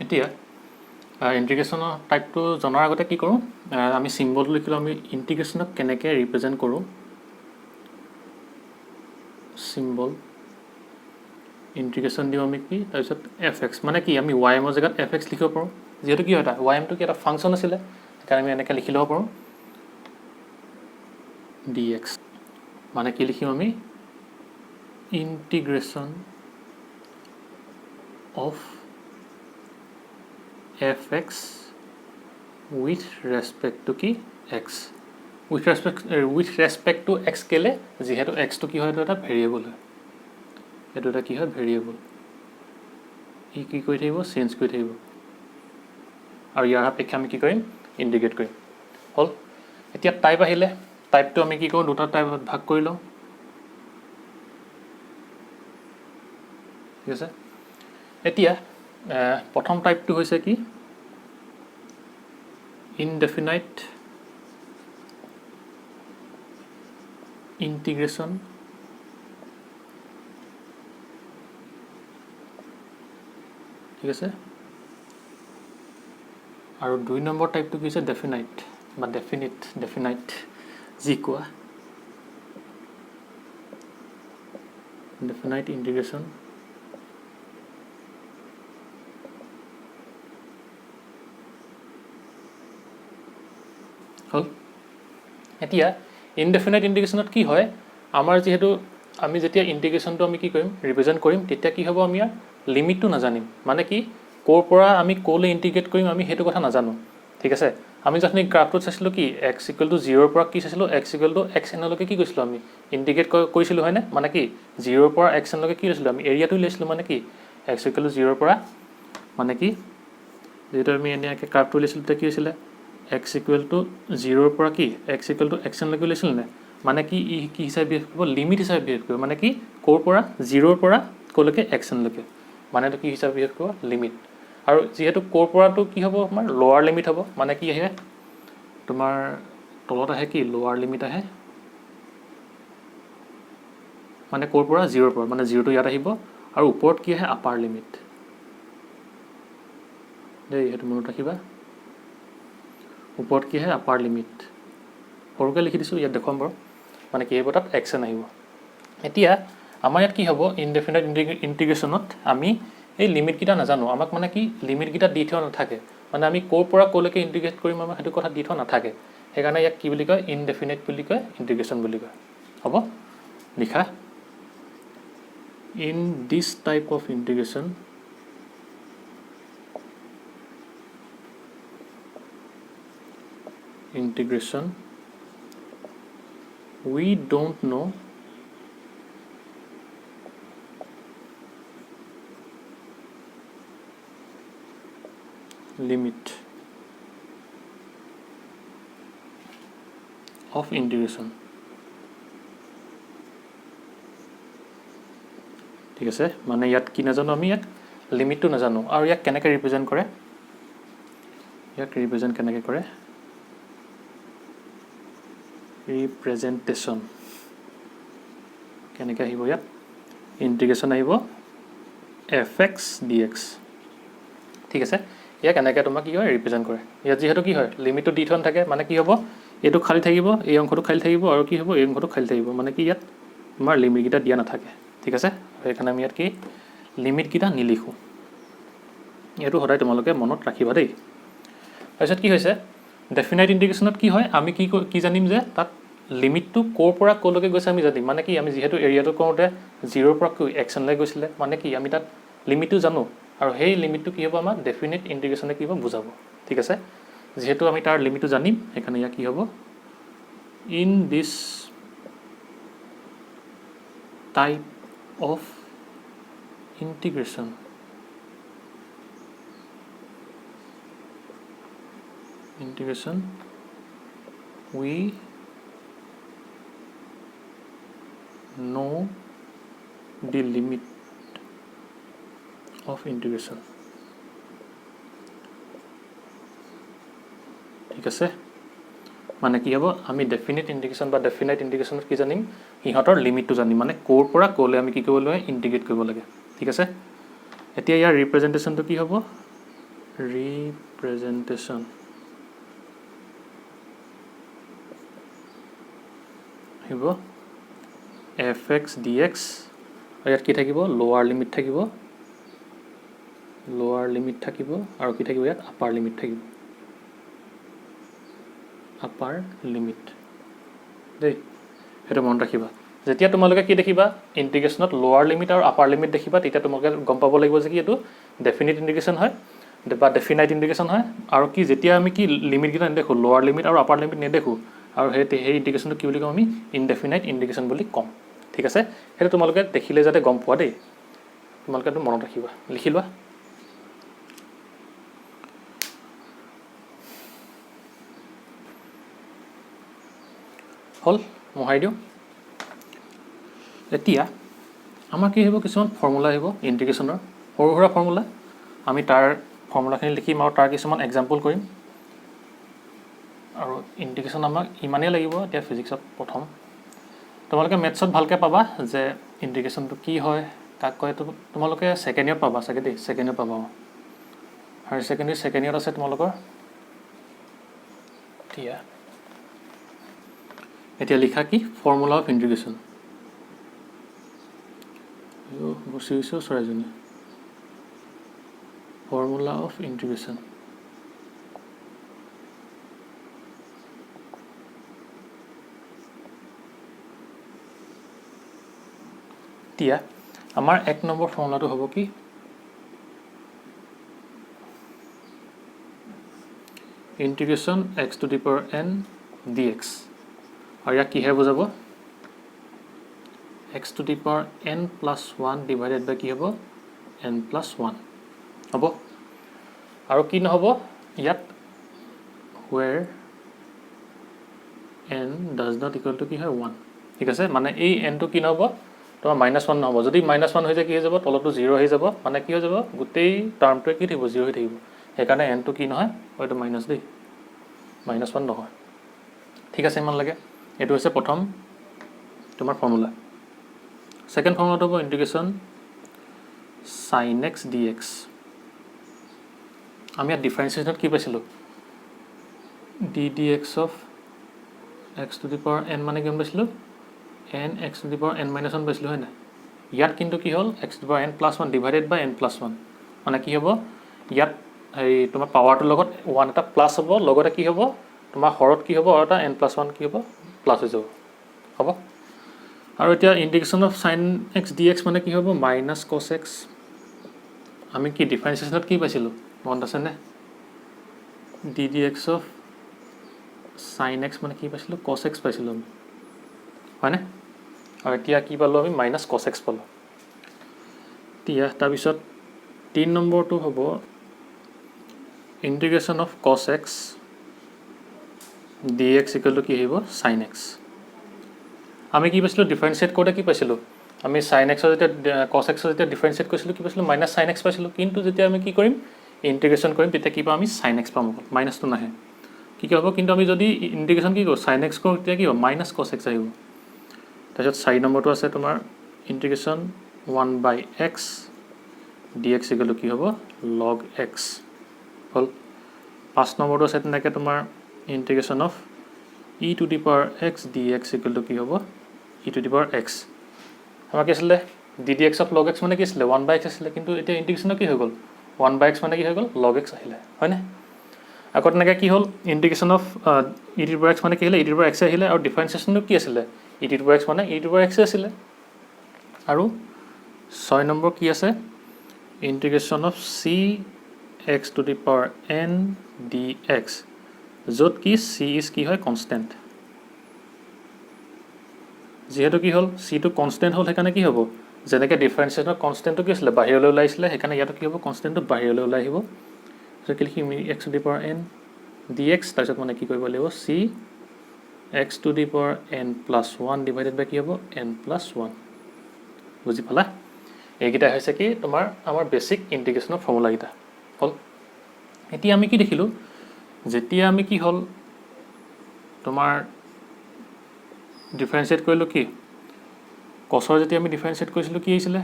এতিয়া ইন্টিগ্ৰেশ্যনৰ টাইপটো জনাৰ আগতে কি কৰোঁ আমি চিম্বলটো লিখিলোঁ আমি ইন্টিগ্ৰেশ্যনক কেনেকৈ ৰিপ্ৰেজেণ্ট কৰোঁ চিম্বল ইন্টিগ্ৰেশ্যন দিওঁ আমি কি তাৰপিছত এফ এক্স মানে কি আমি ৱাই এমৰ জেগাত এফ এক্স লিখিব পাৰোঁ যিহেতু কি হয় এটা ৱাই এমটো কি এটা ফাংচন আছিলে সেইকাৰণে আমি এনেকৈ লিখি ল'ব পাৰোঁ ডি এক্স মানে কি লিখিম আমি integration of f x with respect to কি x with respect to x কেলে যিহেতু এক্সটো কি হয় এইটো এটা ভেৰিয়েবল হয় এইটো এটা কি হয় ভেৰিয়েবল ই কি কৰি থাকিব চেঞ্জ কৰি থাকিব আৰু ইয়াৰ সাপেক্ষে আমি কি কৰিম ইণ্টিগ্ৰেট কৰিম হ'ল এতিয়া টাইপ আহিলে টাইপটো আমি কি কৰোঁ দুটা টাইপত ভাগ কৰি লওঁ ঠিক আছে এতিয়া প্ৰথম টাইপটো হৈছে কি ইনডেফিনাইট ইন্টিগ্ৰেশ্যন ঠিক আছে আৰু 2 নম্বৰ টাইপটো কি হৈছে ডেফিনাইট বা ডেফিনাইট যি কোৱা ডেফিনাইট ইন্টিগ্ৰেশ্যন হ'ল এতিয়া ইনডেফিনাইট ইন্টিগ্ৰেশ্যনত কি হয় আমাৰ যেহেতু আমি যেতিয়া ইন্টিগ্ৰেশ্যনটো আমি কি কৰিম ৰিপ্ৰেজেণ্ট কৰিম তেতিয়া কি হ'ব আমি লিমিটটো নাজানিম মানে কি ক'ৰ পৰা আমি ক'লৈ ইণ্টিগ্ৰেট কৰিম আমি সেইটো কথা নাজানো ঠিক আছে আমি যখন গ্ৰাফটোত চাইছিলোঁ কি এক্স ইকুৱেল টু 0 পৰা কি চাইছিলোঁ এক্স ইকুৱেল টু এক্স এনলৈকে কি কৈছিলোঁ আমি ইণ্টিগ্ৰেট কৰিছিলোঁ হয়নে মানে কি 0 পৰা এক্স এনলৈকে কি লৈছিলোঁ আমি এৰিয়াটো লৈছিলোঁ মানে কি এক্স ইকুৱেল টু 0 পৰা মানে কি যেহেতু আমি এনেকৈ গ্ৰাফটো লৈছিলোঁ তেতিয়া কি হৈছিলে এক্স ইকুৱেল টু 0 পৰা কি এক্স ইকুৱেল টু এক্স এনলৈকে লৈছিলোঁ নে মানে কি ই কি হিচাপে বিহেভ কৰিব লিমিট হিচাপে বিহেভ কৰিব মানে কি ক'ৰ পৰা 0 পৰা ক'লৈকে এক্স এনলৈকে মানে এইটো কি হিচাপে বিহেভ কৰিব লিমিট আৰু যেহেতু ক'ৰ পৰাটো কি হ'ব আমাৰ লোৱাৰ লিমিট হ'ব মানে কি আহে তোমাৰ তলত আহে কি লোৱাৰ লিমিট আহে মানে ক'ৰ পৰা 0ৰ পৰা, মানে 0টো ইয়াত আহিব আৰু ওপৰত কি আহে আপাৰ লিমিট দেই, সেইটো মনত ৰাখিবা। ওপৰত কি আহে আপাৰ লিমিট, সৰুকৈ লিখি দিছোঁ, ইয়াত দেখুৱাম বাৰু। মানে কি আহিব তাত এক্সএন আহিব। এতিয়া আমাৰ ইয়াত কি হ'ব, ইনডেফিনাইট ইণ্টিগ্ৰেশ্যনত আমি এই লিমিটকেইটা নাজানো, আমাক মানে কি লিমিটকেইটা দি থোৱা নাথাকে, মানে আমি ক'ৰ পৰা ক'লৈকে ইণ্টিগ্ৰেট কৰিম আমাক সেইটো কথা দি থোৱা নাথাকে। সেইকাৰণে ইয়াক কি বুলি কয়, ইনডেফিনাইট বুলি কয়, ইণ্টিগ্ৰেশ্যন বুলি কয়। হ'ব, লিখা in this type of integration we don't know limit of integration। ঠিক আছে, মানে ইয়াত কি নাজানো আমি, ইয়াত লিমিটটো নাজানো। আৰু ইয়াক কেনেকৈ ৰিপ্ৰেজেণ্ট কৰে, ইয়াক ৰিপ্ৰেজেণ্ট কেনেকৈ কৰে, ৰিপ্ৰেজেণ্টেশ্যন কেনেকৈ আহিব, ইয়াত ইণ্টিগ্ৰেশ্যন আহিব fx dx। ঠিক আছে, ইয়াক এনেকৈ তোমাক কি হয় ৰিপ্ৰেজেণ্ট কৰে। ইয়াত যিহেতু কি হয় লিমিটটো দি থোৱা নাথাকে, মানে কি হ'ব এইটো খালী থাকিব, এই অংশটো খালী থাকিব, আৰু কি হ'ব এই অংশটো খালী থাকিব, মানে কি ইয়াত তোমাৰ লিমিটকেইটা দিয়া নাথাকে। ঠিক আছে, সেইকাৰণে আমি ইয়াত কি লিমিটকেইটা নিলিখোঁ, এইটো সদায় তোমালোকে মনত ৰাখিবা দেই। তাৰপিছত কি হৈছে, ডেফিনাইট ইণ্টিগ্ৰেশ্যনত কি হয়, আমি কি জানিম যে তাত লিমিটটো ক'ৰ পৰা ক'লৈকে গৈছে আমি জানিম। মানে কি আমি যিহেতু এৰিয়াটো কৰোঁতে 0ৰ পৰা এক্সনলৈ গৈছিলে, মানে কি আমি তাত লিমিটটো জানো, আৰু সেই লিমিটটো কি হ'ব আমাৰ ডেফিনাইট ইণ্টিগ্ৰেশ্যনে কি হ'ব বুজাব। ঠিক আছে, যিহেতু আমি তাৰ লিমিটটো জানিম, সেইকাৰণে ইয়াক কি হ'ব, in this type of integration we know the limit of integration। ঠিক আছে, মানে কি হ'ব, আমি ডেফিনিট ইণ্টিগ্ৰেশ্যন বা ডেফিনাইট ইণ্টিগ্ৰেশ্যনত কি জানিম, সিহঁতৰ লিমিটটো জানিম, মানে ক'ৰ পৰা ক'লৈ আমি কি কৰিব লাগে ইণ্টিগ্ৰেট কৰিব লাগে। ঠিক আছে, এতিয়া ইয়াৰ ৰিপ্ৰেজেণ্টেশ্যনটো কি হ'ব, ৰিপ্ৰেজেণ্টেশ্যন আহিব fx dx, আৰু ইয়াত কি থাকিব লোৱাৰ লিমিট থাকিব, আৰু কি থাকিব ইয়াত আপাৰ লিমিট থাকিব, আপাৰ লিমিট দেই, সেইটো মনত ৰাখিবা। যেতিয়া তোমালোকে কি দেখিবা ইণ্টিগ্ৰেশ্যনত লোৱাৰ লিমিট আৰু আপাৰ লিমিট দেখিবা, তেতিয়া তোমালোকে গম পাব লাগিব যে কি এইটো ডেফিনিট ইণ্টিগ্ৰেশ্যন হয় বা ডেফিনাইট ইণ্টিগ্ৰেশ্যন হয়। আৰু কি যেতিয়া আমি কি লিমিটকেইটা নেদেখোঁ, লোৱাৰ লিমিট আৰু আপাৰ লিমিট নেদেখোঁ, আৰু সেই ইণ্টিগ্ৰেশ্যনটো কি বুলি কওঁ আমি, ইনডেফিনাইট ইণ্টিগ্ৰেশ্যন বুলি ক'ম। ঠিক আছে, সেইটো তোমালোকে দেখিলে যাতে গম পোৱা দেই, তোমালোকে এইটো মনত ৰাখিবা, লিখি লোৱা। হ'ল, মোহাৰি দিওঁ। এতিয়া আমাৰ কি আহিব, কিছুমান ফৰ্মুলা আহিব ইণ্টিগ্ৰেশ্যনৰ, সৰু সুৰা ফৰ্মুলা, আমি তাৰ ফৰ্মুলাখিনি লিখিম আৰু তাৰ কিছুমান এক্সাম্পল কৰিম। আৰু ইণ্টিগ্ৰেশ্যন আমাক ইমানেই লাগিব। এতিয়া ফিজিক্সত প্ৰথম তোমালোকে মেথছত ভালকৈ পাবা যে ইণ্টিগ্ৰেশ্যনটো কি হয়, কাক কয়, তোমালোকে ছেকেণ্ড ইয়েৰত পাবা চাগে দেই, ছেকেণ্ড ইয়েৰত পাবা। হায়াৰ ছেকেণ্ডেৰী ছেকেণ্ড ইয়েৰত আছে তোমালোকৰ। এতিয়া লিখা কি ফৰ্মুলা অফ ইণ্টিগ্ৰেশ্যন, গুচি গৈছোঁ চৰাইজনী, ফৰ্মুলা অফ ইণ্টিগ্ৰেশ্যন। এতিয়া আমাৰ 1 নম্বৰ ফৰ্মুলাটো হ'ব কি, integration x to the power n dx, আৰু ইয়াক কিহে বুজাব, x to the power n plus 1 divided by কি হ'ব n প্লাছ 1 হ'ব। আৰু কি নহ'ব ইয়াত, where n does not equal to কি হয় 1। ঠিক আছে, মানে এই nটো কি নহ'ব তোমাৰ -1 নহ'ব। যদি -1 হৈ যায় কি হৈ যাব, তলতো 0 হৈ যাব, মানে কি হৈ যাব গোটেই টাৰ্মটোৱে কি থাকিব 0 হৈ থাকিব। সেইকাৰণে nটো কি নহয়, হয়তো মাইনাছ দেই, -1 নহয়। ঠিক আছে, ইমান লাগে। এইটো হৈছে প্ৰথম তোমাৰ ফৰ্মুলা। সেকেন্ড ফৰ্মুলাটো হ'ব ইণ্টিগ্ৰেশ্যন sin x dx আমি ইয়াত ডিফাৰেঞ্চিয়েশ্যনত কি পাইছিলোঁ d dx of x to the power n মানে কি পাইছিলোঁ n x to the power n minus 1 পাইছিলোঁ হয় না ইয়াত কিন্তু কি হ'ল x to the power n plus 1 divided by n plus 1 মানে কি হ'ব ইয়াত এই তোমাৰ পাৱাৰটোৰ লগত 1 এটা প্লাছ হ'ব লগতে কি হ'ব তোমাৰ হৰত কি হ'ব আৰু এটা n plus 1 কি হ'ব প্লাছ হৈ যাব হ'ব আৰু এতিয়া integration of sin x dx মানে কি হ'ব মাইনাছ cos x আমি কি ডিফাৰেঞ্চিয়েশ্যনত কি পাইছিলোঁ মনত আছেনে d dx of sin x মানে কি পাইছিলোঁ cos x পাইছিলোঁ আমি হয়নে আৰু এতিয়া কি পালোঁ আমি মাইনাছ cos x পালোঁ এতিয়া তাৰপিছত 3 নম্বৰটো হ'ব integration of cos x dx equal to কি আহিব sin x আমি কি পাইছিলোঁ ডিফাৰেঞ্চিয়েট কৰোঁতে কি পাইছিলোঁ আমি sin x যেতিয়া cos x যেতিয়া ডিফাৰেঞ্চিয়েট কৰিছিলোঁ কি পাইছিলোঁ মাইনাছ sin x পাইছিলোঁ কিন্তু যেতিয়া আমি কি কৰিম ইণ্টিগ্ৰেশ্যন কৰিম তেতিয়া কি পাম আমি sin x পাম অকল মাইনাছটো নাহে কি হ'ব কিন্তু আমি যদি ইণ্টিগ্ৰেশ্যন কি কৰোঁ sin x কৰোঁ তেতিয়া কি হ'ব মাইনাছ cos x আহিব তাৰপিছত 4 নম্বৰটো আছে তোমাৰ integration 1/x dx equal to কি হ'ব log x হ'ল 5 নম্বৰটো আছে তেনেকৈ তোমাৰ integration of e to the power x dx equal to কি হ'ব e to the power x আমাৰ কি আছিলে d dx of log x মানে কি আছিলে 1/x আছিলে কিন্তু এতিয়া ইণ্টিগ্ৰেশ্যনৰ কি হৈ গ'ল 1/x মানে কি হৈ গ'ল log x আহিলে হয়নে আকৌ তেনেকৈ কি হ'ল integration of e to the power x মানে কি আহিলে e to the power x আহিলে আৰু ডিফাৰেঞ্চিয়েশ্যনটো কি আছিলে e to the power x মানে e to the power x আছিলে আৰু 6 নম্বৰ কি আছে integration of c x to the power n dx য'ত কি c ইজ কি হয় কনষ্টেণ্ট যিহেতু কি হ'ল চিটো কনষ্টেণ্ট হ'ল সেইকাৰণে কি হ'ব যেনেকৈ ডিফাৰেঞ্চিয়েশ্যনৰ কনষ্টেণ্টটো কি আছিলে বাহিৰলৈ ওলাইছিলে সেইকাৰণে ইয়াতো কি হ'ব কনষ্টেণ্টটো বাহিৰলৈ ওলাই আহিব কি লিখিম x to the power n dx তাৰপিছত মানে কি কৰিব লাগিব c x to the power n plus 1 divided by কি হ'ব n plus 1 বুজি পালা এইকেইটা হৈছে কি তোমাৰ আমাৰ বেছিক ইণ্টিগ্ৰেশ্যনৰ ফৰ্মুলাকেইটা হ'ল এতিয়া আমি কি দেখিলোঁ যেতিয়া আমি কি হ'ল তোমাৰ ডিফাৰেঞ্চিয়েট কৰিলোঁ কি কছৰ যেতিয়া আমি ডিফাৰেঞ্চিয়েট কৰিছিলোঁ কি আহিছিলে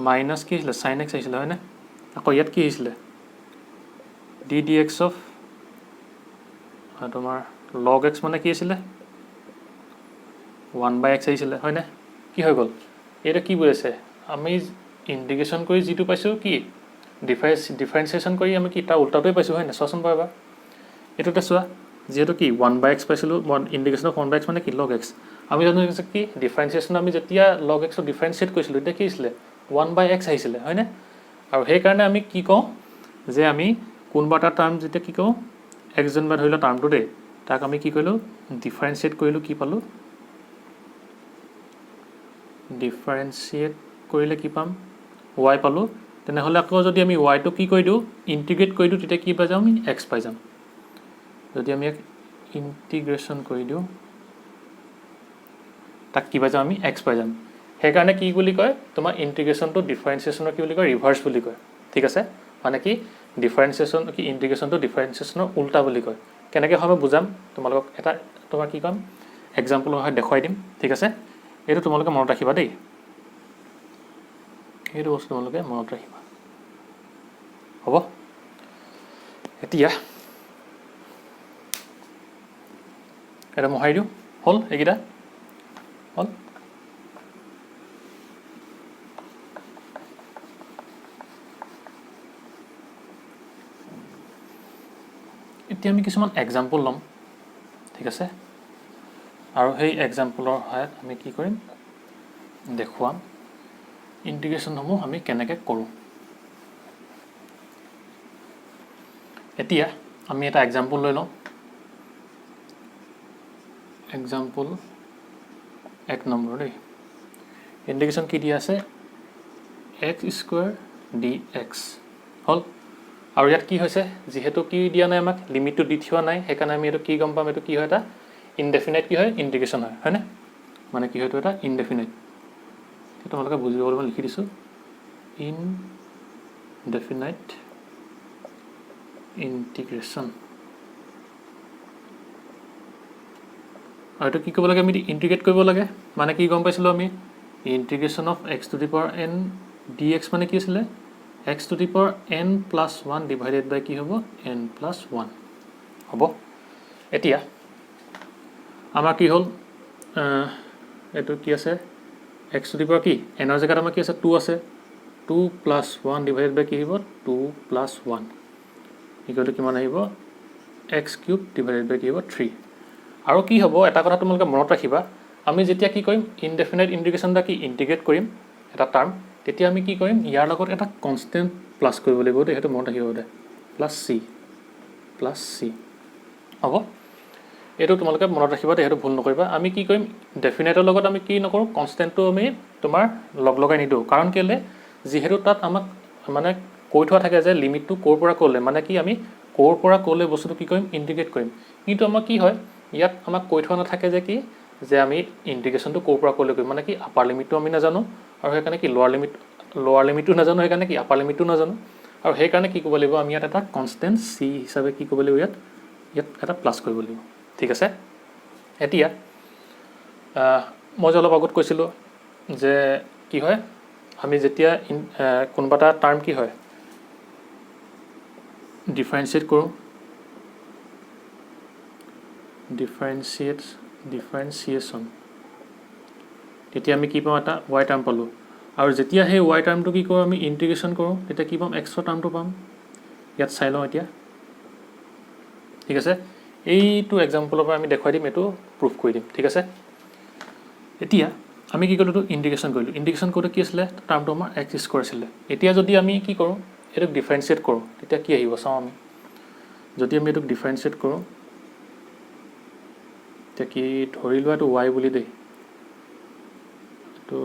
মাইনাছ কি আহিছিলে sin x আহিছিলে হয়নে আকৌ ইয়াত কি আহিছিলে d dx of তোমাৰ log x মানে কি আছিলে 1/x আহিছিলে হয়নে কি হৈ গ'ল এইটো কি বুজাইছে আমি ইণ্টিগ্ৰেশ্যন কৰি যিটো পাইছোঁ কি ডিফাৰেঞ্চিয়েশ্যন কৰি আমি কি তাৰ উল্টাটোৱে পাইছোঁ হয় নাই চোৱাচোন বাৰু এবাৰ এইটোতে চোৱা যিহেতু কি 1/x পাইছিলোঁ ইণ্টিগ্ৰেশ্যন অফ 1/x মানে কি log x আমি জানো কি ডিফাৰেঞ্চিয়েশ্যন আমি যেতিয়া log x ডিফাৰেঞ্চিয়েট কৰিছিলোঁ তেতিয়া কি আহিছিলে 1/x আহিছিলে হয়নে আৰু সেইকাৰণে আমি কি কওঁ যে আমি কোনোবা এটা টাৰ্ম যেতিয়া কি কওঁ x যেনিবা ধৰি লওঁ টাৰ্মটো দেই তাক আমি কি কৰিলোঁ ডিফাৰেঞ্চিয়েট কৰিলোঁ কি পালোঁ ডিফাৰেঞ্চিয়েট কৰিলে কি পাম y পালোঁ তেনেহ'লে আকৌ যদি আমি yটো কি কৰি দিওঁ ইণ্টিগ্ৰেট কৰি দিওঁ তেতিয়া কি পাই যাম আমি x পাই যাম যদি আমি ইয়াক ইণ্টিগ্ৰেশ্যন কৰি দিওঁ তাক কি পাই যাম আমি x পাই যাম সেইকাৰণে কি বুলি কয় তোমাৰ ইণ্টিগ্ৰেশ্যনটো ডিফাৰেঞ্চিয়েশ্যনৰ কি বুলি কয় ৰিভাৰ্ছ বুলি কয় ঠিক আছে মানে কি ডিফাৰেঞ্চিয়েশ্যন কি ইণ্টিগ্ৰেশ্যনটো ডিফাৰেঞ্চিয়েশ্যনৰ উল্টা বুলি কয় কেনেকৈ হয় মই বুজাম তোমালোকক এটা তোমাৰ কি ক'ম এক্সাম্পলৰ সহায়ত দেখুৱাই দিম ঠিক আছে এইটো তোমালোকে মনত ৰাখিবা দেই এইটো বস্তু তোমালোকে মনত ৰাখিবা হ'ব এতিয়া এটা মোহাৰি দিওঁ হ'ল এইকেইটা হ'ল এতিয়া আমি কিছুমান এক্সাম্পল ল'ম ঠিক আছে আৰু সেই এক্সাম্পলৰ সহায়ত আমি কি কৰিম দেখুৱাম ইণ্টিগ্ৰেশ্যনসমূহ আমি কেনেকৈ কৰোঁ এতিয়া আমি এটা এক্সাম্পল লৈ লওঁ এক্সাম্পল 1 নম্বৰ দেই ইণ্টিগ্ৰেশ্যন কি দিয়া আছে x² dx হ'ল আৰু ইয়াত কি হৈছে যিহেতু কি দিয়া নাই আমাক লিমিটটো দি থোৱা নাই সেইকাৰণে আমি এইটো কি গম পাম এইটো কি হয় এটা ইনডেফিনাইট কি হয় ইণ্টিগ্ৰেশ্যন হয় হয়নে মানে কি হয় এইটো এটা ইনডেফিনাইট তোমালোকে বুজি পাবলৈ মই লিখি দিছোঁ ইনডেফিনাইট ইণ্টিগ্ৰেশ্যন আৰু এইটো কি কৰিব লাগে আমি ইণ্টিগ্ৰেট কৰিব লাগে মানে কি গম পাইছিলোঁ আমি integration of x to the power n dx মানে কি আছিলে x to the power n plus 1 divided by কি হ'ব n প্লাছ 1 হ'ব এতিয়া আমাৰ কি হ'ল এইটো কি আছে x টু দি পাৱাৰ কি n ৰ জেগাত আমাৰ কি আছে 2 আছে 2 প্লাছ 1 ডিভাইডেড বাই কি হ'ব 2 প্লাছ 1 ইকুৱেল কিমান আহিব x কিউব ডিভাইডেড বাই কি হ'ব 3 আৰু কি হ'ব এটা কথা তোমালোকে মনত ৰাখিবা আমি যেতিয়া কি কৰিম ইনডেফিনাইট ইন্টিগ্ৰেশ্যনটা কি ইন্টিগ্ৰেট কৰিম এটা টাৰ্ম তেতিয়া আমি কি কৰিম ইয়াৰ লগত এটা কনষ্টেণ্ট প্লাছ কৰিব লাগিব সেইটো মনত ৰাখিব দে প্লাছ c হ'ব এইটো তোমালোকে মনত ৰাখিবা সেইটো ভুল নকৰিবা আমি কি কৰিম ডেফিনাইটৰ লগত আমি কি নকৰোঁ কনষ্টেণ্টটো আমি তোমাৰ লগাই নিদিওঁ কাৰণ কেলে যিহেতু তাত আমাক মানে কৈ থোৱা থাকে যে লিমিটটো ক'ৰ পৰা ক'লে মানে কি আমি ক'ৰ পৰা ক'লে বস্তুটো কি কৰিম ইন্টিগ্ৰেট কৰিম কিন্তু আমাৰ কি হয় ইয়াত আমাক কৈ থোৱা নাথাকে যে কি যে আমি ইন্টিগ্ৰেশ্যনটো ক'ৰ পৰা ক'লে কৰিম মানে কি আপাৰ লিমিটটো আমি নাজানো আৰু সেইকাৰণে কি লোৱাৰ লিমিটটো নাজানো সেইকাৰণে কি আপাৰ লিমিটটো নাজানো আৰু সেইকাৰণে কি ক'ব লাগিব আমি ইয়াত এটা কনষ্টেণ্ট c হিচাপে কি ক'ব লাগিব ইয়াত এটা প্লাছ কৰিব লাগিব ঠিক আছে এতিয়া মই যে অলপ আগত কৈছিলোঁ যে কি হয় আমি যেতিয়া কোনোবা এটা টাৰ্ম কি হয় ডিফাৰেঞ্চিয়েট কৰোঁ ডিফাৰেঞ্চিয়েশ্যন তেতিয়া আমি কি পাওঁ এটা y টাৰ্ম পালোঁ আৰু যেতিয়া সেই y টাৰ্মটো কি কৰোঁ আমি ইণ্টিগ্ৰেশ্যন কৰোঁ তেতিয়া কি পাম x টাৰ্মটো পাম ইয়াত চাই লওঁ এতিয়া ঠিক আছে এইটো এক্সাম্পলৰ পৰা আমি দেখুৱাই দিম এইটো প্ৰুফ কৰি দিম ঠিক আছে এতিয়া আমি কি কৰিলোঁ ইণ্টিগ্ৰেশ্যন কৰিলোঁ ইণ্টিগ্ৰেশ্যন কৰোঁতে কি আছিলে টাৰ্মটো আমাৰ x স্কোৱাৰ আছিলে এতিয়া যদি আমি কি কৰোঁ এইটোক ডিফাৰেঞ্চিয়েট কৰোঁ তেতিয়া কি আহিব চাওঁ আমি যদি আমি এইটোক ডিফাৰেঞ্চিয়েট কৰোঁ এতিয়া কি ধৰি লোৱা এইটো y বুলি দেই এইটো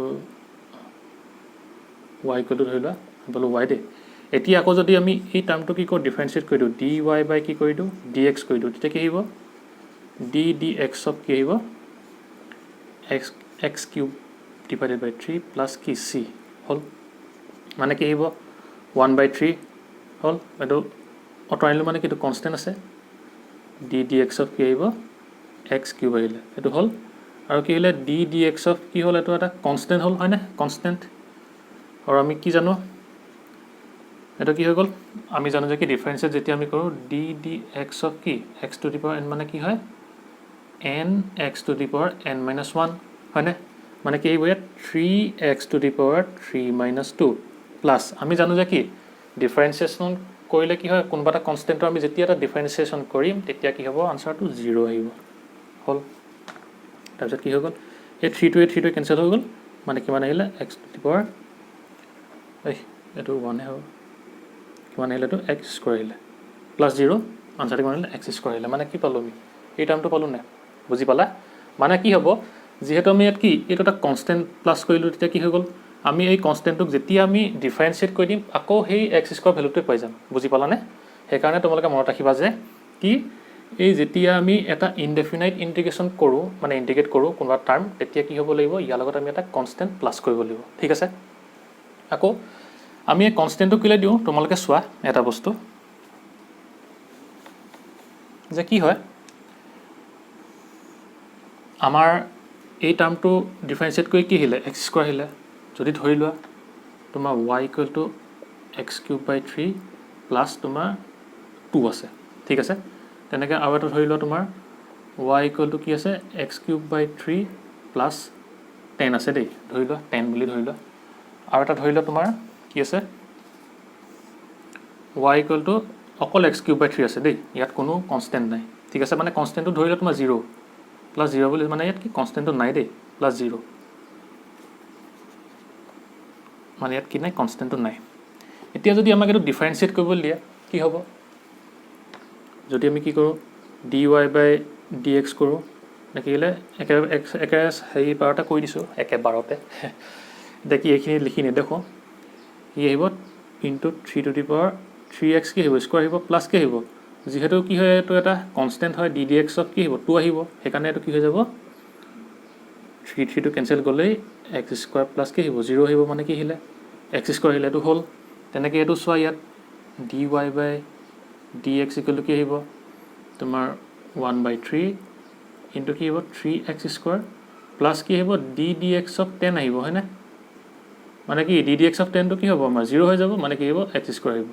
y ইকুৱেল টু ধৰি লোৱা বোলো y দেই এতিয়া আকৌ যদি আমি এই টাৰ্মটো কি কৰোঁ ডিফাৰেঞ্চিয়েট কৰি দিওঁ dy বাই কি কৰি দিওঁ dx কৰি দিওঁ তেতিয়া কি আহিব dx অফ কি আহিব x কিউব ডিভাইডেড বাই 3 প্লাছ কি c হ'ল মানে কি আহিব 1/3 হ'ল এইটো অঁতৰাইলোঁ মানে কি এইটো কনষ্টেণ্ট আছে dx অফ কি আহিব x কিউব আহিলে এইটো হ'ল আৰু কি আহিলে dx অফ কি হ'ল এইটো এটা কনষ্টেণ্ট হ'ল হয়নে কনষ্টেণ্ট আৰু আমি কি জানো এটা কি হৈ গ'ল আমি জানো যে কি ডিফাৰেঞ্চিয়েট যেতিয়া আমি কৰোঁ dx অফ কি x to the power n মানে কি হয় n x to the power n minus 1 হয়নে মানে কি আহিব ইয়াত 3x two the power 3 minus 2 plus আমি জানো যে কি ডিফাৰেঞ্চিয়েশ্যন কৰিলে কি হয় কোনোবা এটা কনষ্টেণ্টৰ আমি যেতিয়া এটা ডিফাৰেঞ্চিয়েশ্যন কৰিম তেতিয়া কি হ'ব আনচাৰটো 0 আহিব হ'ল তাৰপিছত কি হৈ গ'ল এই 3 কেঞ্চেল হৈ গ'ল মানে কিমান আহিলে x টু দি পাৱাৰ এইটো 1 হ'ব কিমান আহিলে এইটো x স্কোৱাৰ আহিলে প্লাছ 0 আনচাৰটো কিমান আহিলে x স্কোৱাৰ আহিলে মানে কি পালোঁ আমি এই টাৰ্মটো পালোঁ নাই বুজি পালা মানে কি হ'ব যিহেতু আমি ইয়াত কি এইটো এটা কনষ্টেণ্ট প্লাছ কৰিলোঁ তেতিয়া কি হৈ গ'ল আমি এই কনষ্টেণ্টটোক যেতিয়া আমি ডিফাৰেঞ্চিয়েট কৰি দিম আকৌ সেই x স্কোৱাৰ ভেলুটোৱে পাই যাম বুজি পালানে সেইকাৰণে তোমালোকে মনত ৰাখিবা যে কি এই যেতিয়া আমি এটা ইনডেফিনাইট ইন্টিগ্ৰেশ্যন কৰোঁ মানে ইন্টিগ্ৰেট কৰোঁ কোনোবা টাৰ্ম তেতিয়া কি হ'ব লাগিব ইয়াৰ লগত আমি এটা কনষ্টেণ্ট প্লাছ কৰিব লাগিব ঠিক আছে আকৌ আমি এই কনষ্টেণ্টটো কেলৈ দিওঁ তোমালোকে চোৱা এটা বস্তু যে কি হয় আমাৰ এই টাৰ্মটো ডিফাৰেঞ্চিয়েট কৰি কি আহিলে x স্কোৱাৰ আহিলে যদি ধৰি লোৱা তোমাৰ y equal to x cube by 3 plus তোমাৰ 2 আছে ঠিক আছে তেনেকৈ আৰু এটা ধৰি লোৱা তোমাৰ y ইকুৱেল টু কি আছে x কিউব বাই 3 প্লাছ 10 আছে দেই ধৰি লোৱা 10 বুলি ধৰি লোৱা আৰু এটা ধৰি লোৱা তোমাৰ কি আছে y ইকুৱেল টু অকল x কিউব বাই 3 আছে দেই ইয়াত কোনো কনষ্টেণ্ট নাই ঠিক আছে মানে কনষ্টেণ্টটো ধৰি লোৱা তোমাৰ 0 প্লাছ 0 বুলি মানে ইয়াত কি কনষ্টেণ্টটো নাই দেই প্লাছ 0 মানে ইয়াত কি নাই কনষ্টেণ্টটো নাই এতিয়া যদি আমাক এইটো ডিফাৰেঞ্চিয়েট কৰিবলৈ দিয়ে কি হ'ব যদি আমি কি কৰোঁ dy বাই dx কৰোঁ দেখিলে একেবাৰে হেৰি বাৰতে কৈ দিছোঁ একেবাৰতে দেখি এইখিনি লিখি নেদেখোঁ কি আহিব into 3 two the power 3x কি আহিব স্কোৱাৰ আহিব প্লাছ কি আহিব যিহেতু কি হয় এইটো এটা কনষ্টেণ্ট হয় dx অফ কি আহিব 2 আহিব সেইকাৰণে এইটো কি হৈ যাব 3 টো কেঞ্চেল গ'লেই x স্কোৱাৰ প্লাছ কি আহিব 0 আহিব মানে কি আহিলে x স্কোৱাৰ আহিলে এইটো হ'ল তেনেকৈ এইটো চোৱা ইয়াত dy by dx equal to কি আহিব তোমাৰ 1/3 ইনটু কি হ'ব 3x স্কোৱাৰ প্লাছ কি আহিব ডি ডি এক্স অফ 10 আহিব হয়নে মানে কি ডি ডি এক্স অফ 10টো কি হ'ব আমাৰ 0 হৈ যাব মানে কি হ'ব এক্স স্কোৱাৰ আহিব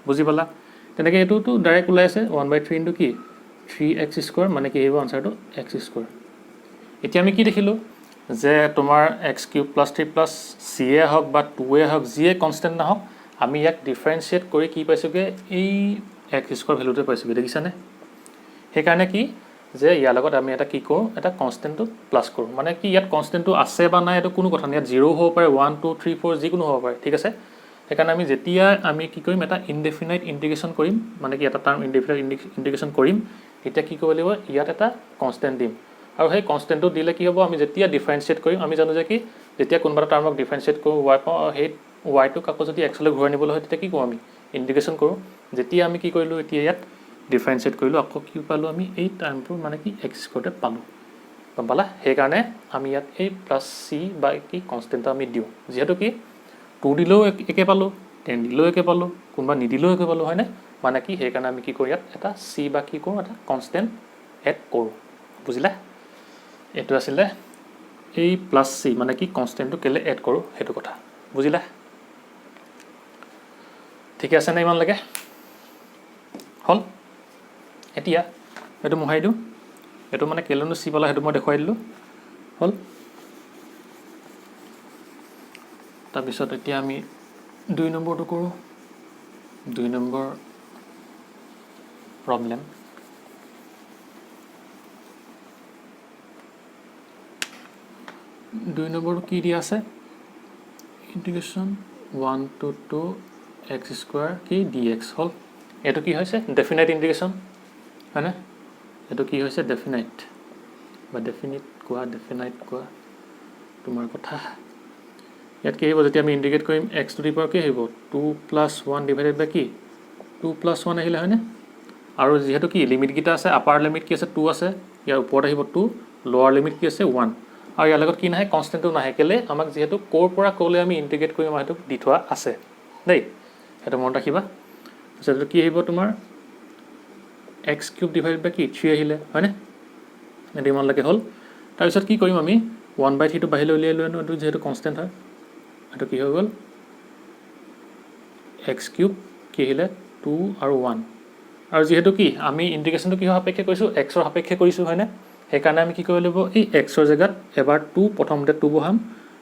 বুজি পালা তেনেকৈ এইটোতো ডাইৰেক্ট ওলাই আছে 1/3 ইনটু কি 3x স্কোৱাৰ মানে কি আহিব আনচাৰটো এক্স স্কোৱাৰ এতিয়া আমি কি দেখিলোঁ যে তোমাৰ x cube plus 3 plus c a হওক বা 2a হওক যিয়ে কনষ্টেণ্ট নহওক আমি ইয়াক ডিফাৰেঞ্চিয়েট কৰি কি পাইছোঁগৈ এই এক্স স্কোৱাৰ ভেলুটোৱে পাইছোঁগৈ দেখিছানে সেইকাৰণে কি যে ইয়াৰ লগত আমি এটা কি কৰোঁ এটা কনষ্টেণ্টটো প্লাছ কৰোঁ মানে কি ইয়াত কনষ্টেণ্টটো আছে বা নাই এইটো কোনো কথা নাই ইয়াত 0 হ'ব পাৰে 1 2 3 4 যিকোনো হ'ব পাৰে ঠিক আছে সেইকাৰণে আমি যেতিয়া আমি কি কৰিম এটা ইনডেফিনাইট ইণ্টিগ্ৰেশ্যন কৰিম মানে কি এটা টাৰ্ম ইনডেফিনাইট ইণ্টিগ্ৰেশ্যন কৰিম তেতিয়া কি কৰিব লাগিব ইয়াত এটা কনষ্টেণ্ট দিম আৰু সেই কনষ্টেণ্টটো দিলে কি হ'ব আমি যেতিয়া ডিফাৰেঞ্চিয়েট কৰিম আমি জানো যে কি যেতিয়া কোনোবা এটা টাৰ্মক ডিফাৰেঞ্চিয়েট কৰোঁ ৱাই পাওঁ সেই ৱাইটোক আকৌ যদি এক্সলৈ ঘূৰাই নিবলৈ হয় তেতিয়া কি কৰোঁ আমি ইণ্টিগ্ৰেশ্যন কৰোঁ যেতিয়া আমি কি কৰিলোঁ এতিয়া ইয়াত ডিফাৰেঞ্চিয়েট কৰিলোঁ আকৌ কি পালোঁ আমি এই টাৰ্মটো মানে কি এক্স স্কোৱাৰতে পালোঁ গম পালা সেইকাৰণে আমি ইয়াত এই প্লাছ চি বা কি কনষ্টেণ্টটো আমি দিওঁ যিহেতু কি 2 দিলেও একে পালোঁ 10 দিলেও একে পালোঁ কোনোবা নিদিলেও একে পালোঁ হয়নে মানে কি সেইকাৰণে আমি কি কৰোঁ ইয়াত এটা চি বা কি কৰোঁ এটা কনষ্টেণ্ট এড কৰোঁ বুজিলা এইটো আছিলে এই প্লাছ চি মানে কি কনষ্টেণ্টটো কেলৈ এড কৰোঁ সেইটো কথা বুজিলা ঠিকে আছে নে ইমানলৈকে হ'ল এতিয়া এইটো মোহাৰি দিওঁ এইটো মানে কেলৈনো চি পালা সেইটো মই দেখুৱাই দিলোঁ হ'ল তাৰপিছত এতিয়া আমি 2 নম্বৰটো কৰোঁ 2 নম্বৰ প্ৰব্লেম দুই নম্বৰটো কি দিয়া আছে ইণ্টিগ্ৰেশ্যন 1 to 2 এক্স স্কোৱাৰ কি ডি এক্স হ'ল এইটো কি হৈছে ডেফিনাইট ইণ্টিগ্ৰেশ্যন হয়নে এইটো কি হৈছে ডেফিনাইট বা ডেফিনাইট কোৱা তোমাৰ কথা ইয়াত কি আহিব যেতিয়া আমি ইণ্টিগ্ৰেট কৰিম এক্স টু দি পাৱাৰ কি আহিব 2 + 1 ডিভাইডেড বাই কি 2 + 1 আহিলে হয়নে আৰু যিহেতু কি লিমিটকেইটা আছে আপাৰ লিমিট কি আছে 2 আছে ইয়াৰ ওপৰত আহিব 2 লোৱাৰ লিমিট কি আছে 1 আৰু ইয়াৰ লগত কি নাহে কনষ্টেণ্টটো নাহে কেলে আমাক যিহেতু ক'ৰ পৰা ক'লৈ আমি ইণ্টিগ্ৰেট কৰিম আমাৰ সেইটো দি থোৱা আছে দেই সেইটো মনত ৰাখিবা তাৰপিছত কি আহিব তোমাৰ এক্স কিউব ডিভাইডেড বাই কি 3 আহিলে হয়নে এইটো ইমানলৈকে হ'ল তাৰপিছত কি কৰিম আমি 1/3টো বাহিৰলৈ উলিয়াই লৈ আনো এইটো যিহেতু কনষ্টেণ্ট হয় এইটো কি হৈ গ'ল এক্স কিউব কি আহিলে 2 আৰু 1 আৰু যিহেতু কি আমি ইণ্টিগ্ৰেশ্যনটো কিহৰ সাপেক্ষে কৰিছোঁ এক্সৰ সাপেক্ষে কৰিছোঁ হয়নে সেইকাৰণে আমি কি কৰিব লাগিব এই এক্সৰ জেগাত এবাৰ 2 প্ৰথমতে 2 বহাম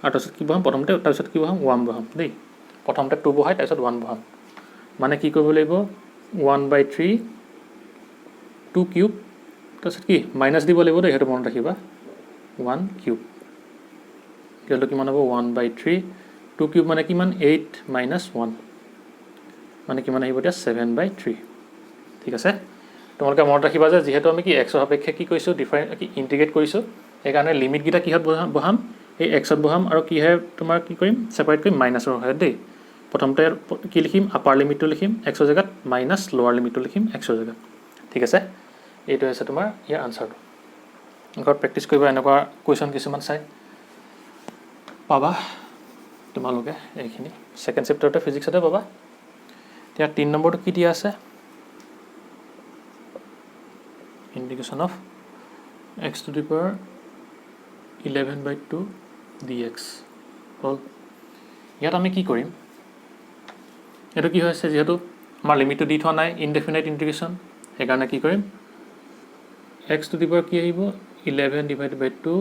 আৰু তাৰপিছত কি বহাম তাৰপিছত কি বহাম 1 বহাম দেই প্ৰথমতে 2 বহাই তাৰপিছত 1 বহাম মানে কি কৰিব লাগিব 1/3 2 কিউব তাৰপিছত কি মাইনাছ দিব লাগিব দেই সেইটো মনত ৰাখিবা 1 কিউব কিয়টো কিমান হ'ব 1/3 2 কিউব মানে কিমান 8 - 1 মানে কিমান আহিব এতিয়া 7/3 ঠিক আছে তোমালোকে মনত ৰাখিবা যে যিহেতু আমি কি এক্সৰ সাপেক্ষে কি কৰিছোঁ কি ইণ্টিগ্ৰেট কৰিছোঁ সেইকাৰণে লিমিটকেইটা কিহত বহাম এই এক্সত বহাম আৰু কিহে তোমাৰ কি কৰিম ছেপাৰেট কৰিম মাইনাছৰ সহায়ত দেই প্ৰথমতে কি লিখিম আপাৰ লিমিটটো লিখিম এক্সৰ জেগাত মাইনাছ লোৱাৰ লিমিটটো লিখিম এক্সৰ জেগাত ঠিক আছে এইটো হৈছে তোমাৰ ইয়াৰ আনচাৰটো ঘৰত প্ৰেক্টিছ কৰিবা এনেকুৱা কুৱেশ্যন কিছুমান চাই পাবা তোমালোকে এইখিনি ছেকেণ্ড চেপ্টাৰতে ফিজিক্সতে পাবা এতিয়া 3 নম্বৰটো কি দিয়া আছে integration of x two the power 11/2 dx হ'ল ইয়াত আমি কি কৰিম এইটো কি হৈছে যিহেতু আমাৰ লিমিটটো দি থোৱা নাই ইনডেফিনাইট ইণ্টিগ্ৰেশ্যন সেইকাৰণে কি কৰিম এক্স টু দি পাৱাৰ কি আহিব 11/2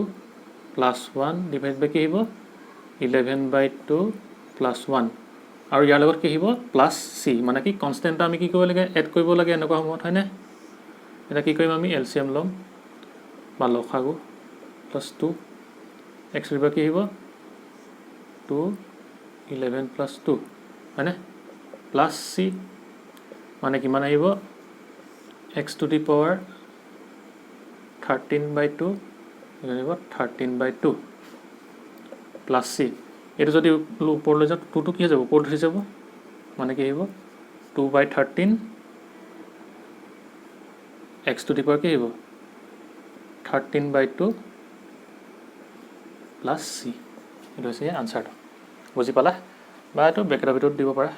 + 1 ডিভাইড বাই কি আহিব 11/2 + 1 আৰু ইয়াৰ লগত কি আহিব প্লাছ চি মানে কি কনষ্টেণ্টটা আমি কি কৰিব লাগে এড কৰিব লাগে এনেকুৱা সময়ত হয়নে এটা কি কৰিম আমি এলচিএম ল'ম বা লসাগু +2 এক্স টু দি পাৱাৰ কি আহিব 2 11 + 2 হয়নে প্লাছ চি মানে কিমান আহিব এক্স টু দি পাৱাৰ 13/2 আহিব 13/2 প্লাছ চি এইটো যদি ওপৰলৈ যাওঁ 2টো কি হৈ যাব ওপৰত উঠি যাব মানে কি আহিব 2/13 এক্স টু দি পাৱাৰ কি আহিব 13/2 প্লাছ চি এইটো হৈছে আনচাৰটো বুজি পালা বা এইটো ব্ৰেকেটৰ ভিতৰত দিব পাৰা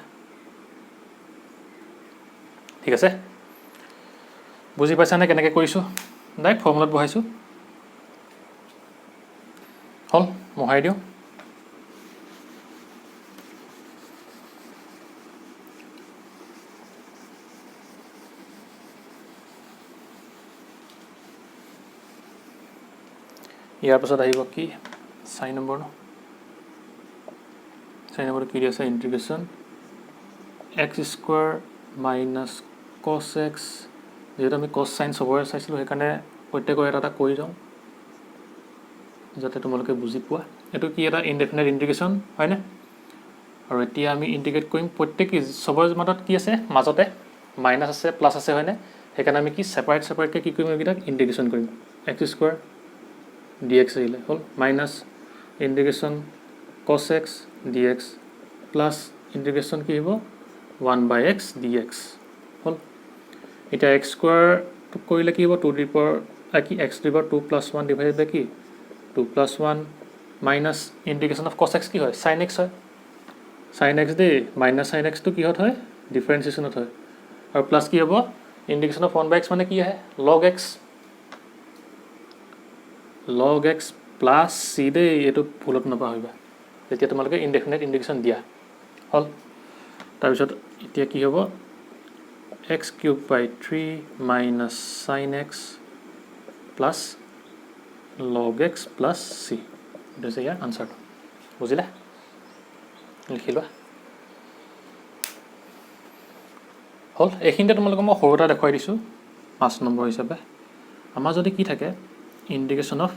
ঠিক আছে বুজি পাইছানে কেনেকৈ কৰিছোঁ ডাইৰেক্ট ফৰ্মুলাত বহাইছোঁ হ'ল মোহাৰি দিওঁ ইয়াৰ পাছত আহিব কি 4 নম্বৰ ন 4 নম্বৰ কি আছে ইন্টিগ্ৰেশন x² minus cos x যেটা আমি cos sin সবৰে চাইছিলো সেইকাৰণে প্ৰত্যেকৰ এটা কৰি যাওঁ যাতে তোমালোকে বুজি পোৱা এটো কি এটা ইনডেফিনাইট ইন্টিগ্ৰেশন হয় না আৰু এতিয়া আমি ইন্টিগ্ৰেট কৰিম প্ৰত্যেক সবৰে মাজত কি আছে মাজতে মাইনাস আছে প্লাস আছে হয় না সেইকাৰণে আমি কি সেপাৰেট কে কি কৰিম একিটা ইন্টিগ্ৰেশন কৰিম x² dx আহিলে হল minus integration cos x dx plus integration কি হ'ব 1/x dx হল এটা x² কৰিলে কি হ'ব 2 টু দি পাৱাৰ কি x to the power 2 + 1 divided by কি 2 + 1 minus integration of cos x কি হয় sin x হয় sin x দে মাইনাস sin x তো কি হয় ডিফাৰেন্সিয়েশনত হয় আৰু প্লাস কি হ'ব ইন্টিগ্ৰেশন অফ 1/x মানে কি হয় log x plus c দে এটো ভুলত নাপাহৰিবা যেতিয়া তোমালোকে ইনডেফিনাইট ইন্টিগ্ৰেশন দিয়া হল তাৰ পিছত এতিয়া কি হ'ব x³ / minus sin x plus log x plus c this is your answer বুজিলা লিখিলা হল এইখিনিতে তোমালোকক মই সৰুটা দেখাই দিছো 5 নম্বৰ হিচাপে আমাৰ যদি কি থাকে ইন্টিগ্ৰেশন অফ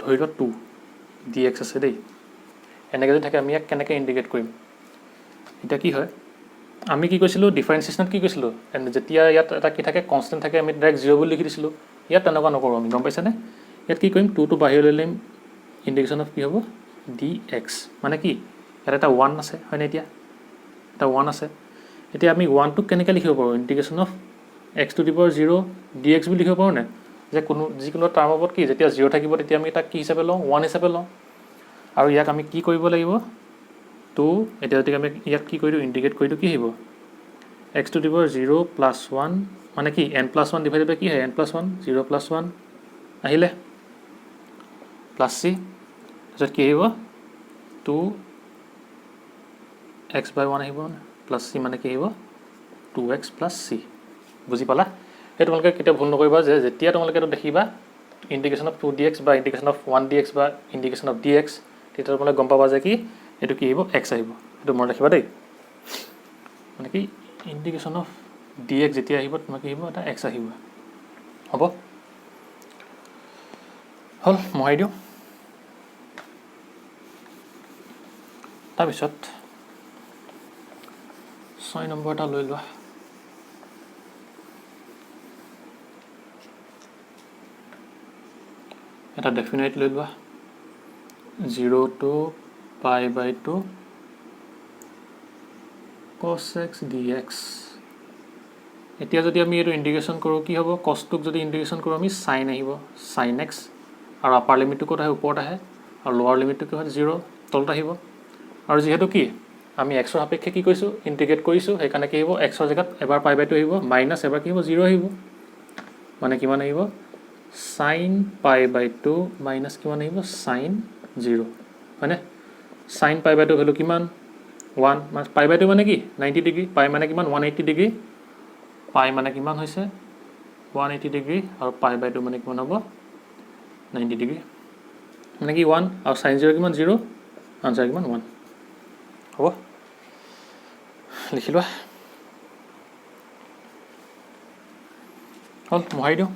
ধৰি ল 2 dx আছে দেই এনেকৈ যদি থাকে আমি ইয়াক কেনেকৈ ইন্টিগ্ৰেট কৰিম এটা কি হয় আমি কি কৈছিলো ডিফাৰেন্সিয়েশনত কি কৈছিলো যেতিয়া ইয়াত এটা কি থাকে কনস্ট্যান্ট থাকে আমি ডাইৰেক্ট 0 বুলি লিখি দিছিলো ইয়াত তেনেকুৱা নকৰো আমি গম পাইছানে ইয়াত কি কৰিম 2 টো বাহিৰলৈ লম ইন্টিগ্ৰেশন অফ কি হ'ব dx মানে কি ইয়াত এটা 1 আছে হয়নে এতিয়া এটা 1 আছে এতিয়া আমি 1 টো কেনেকৈ লিখিব পাৰো integration of x to the power 0 dx বুলি লিখিব পাৰো না যে কোনো যিকোনো টাৰ্ম ওপৰত কি যেতিয়া 0 থাকিব তেতিয়া আমি এটা কি হিচাপে লওঁ 1 হিচাপে লওঁ আৰু ইয়াক আমি কি কৰিব লাগিব তো এটা যদি আমি ইয়াক কি কৰিলো ইন্টিগ্ৰেট কৰিলো কি হ'ব x টু দি পাৱাৰ 0 + 1 মানে কি n + 1 ডিভাইডেড বাই কি হয় n + 1 0 + 1 আহিলে প্লাস c তাৰপিছত কি আহিব 2x/1 আহিব প্লাস c মানে কি আহিব 2x + c বুজি পালা এই তোমালোকে কেতিয়া ভুল নকৰিবা যে যেতিয়া তোমালোকে এটা দেখিবা ইন্টিগ্ৰেশন অফ 2dx বা ইন্টিগ্ৰেশন অফ 1dx বা ইন্টিগ্ৰেশন অফ dx তেতিয়া তোমালোকে গম পাবা যে কি এটো কি আহিব x আহিব এটো মনত ৰাখিবা দেই মানে কি ইন্টিগ্ৰেশন অফ dx যেতিয়া আহিব তোমাক কি আহিব এটা x আহিব হ'ব হল মহাই দিও তাৰ পিছত 6 নম্বৰ এটা লৈ লোৱা এটা ডেফিনাইট লৈ লোৱা 0 to π/2 cos x dx এতিয়া যদি আমি এটো ইন্টিগ্ৰেশন কৰো কি হ'ব cos টোক যদি ইন্টিগ্ৰেশন কৰো আমি sin আহিব sin x আৰু আপাৰ লিমিটটো কত আহে ওপৰত আহে আৰু লোৱাৰ লিমিটটো কি হয় 0 তলত আহিব আৰু যেহেতু কি আমি x ৰ সাপেক্ষে কি কৰিছো ইন্টিগ্ৰেট কৰিছো সেইকাৰণে কি হ'ব x ৰ জায়গাত এবাৰ π/2 আহিব মাইনাস এবাৰ কি হ'ব 0 আহিব মানে কিমান আহিব sin π/2 minus কিমান আহিব sin 0 মানে sin π/2 ভ্যালু কিমান 1 মানে π/2 মানে কি 90 ডিগ্ৰী π মানে কিমান 180 ডিগ্ৰী π মানে কিমান হৈছে 180 ডিগ্ৰী আৰু π/2 মানে কিমান হ'ব 90 ডিগ্ৰী মানে কি 1 আৰু sin 0 কিমান 0 আনসাৰ কিমান 1 হ'ব লিখিলোৱা হল মহাই দিও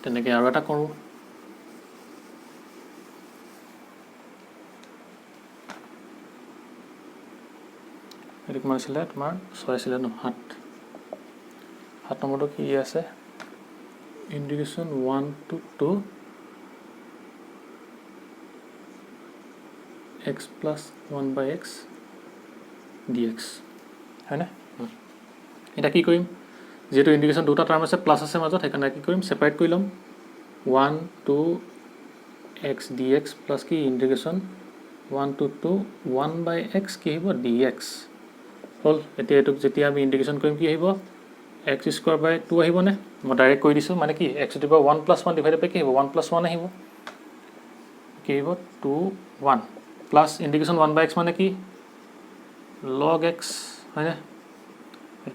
তেনেকৈ আৰু এটা কৰো এটো কিমান আছিল তোমাৰ 6 আছিল ন 7 নম্বৰটো কি আছে ইন্টিগ্ৰেশন 1 to 2 x plus 1/x dx হয় না এটা কি কৰিম যেটো ইন্টিগ্ৰেশন দুটা টাৰ্ম আছে প্লাস আছে মাজত সেইকাৰণে কি কৰিম সেপাৰেট কৰি লম 1 to x dx plus কি ইন্টিগ্ৰেশন 1 to 2 1/x কি হ'ব dx হল এতিয়া এটুক যেতিয়া আমি ইন্টিগ্ৰেশন কৰিম কি আহিব x² / 2 আহিব নে মই ডাইৰেক্ট কৈ দিছো মানে কি x to the power 1 + 1 divided by কি হ'ব 1 + 1 আহিব কি আহিব 2 1 প্লাছ ইণ্টিগ্ৰেশ্যন 1/x মানে কি log x হয়নে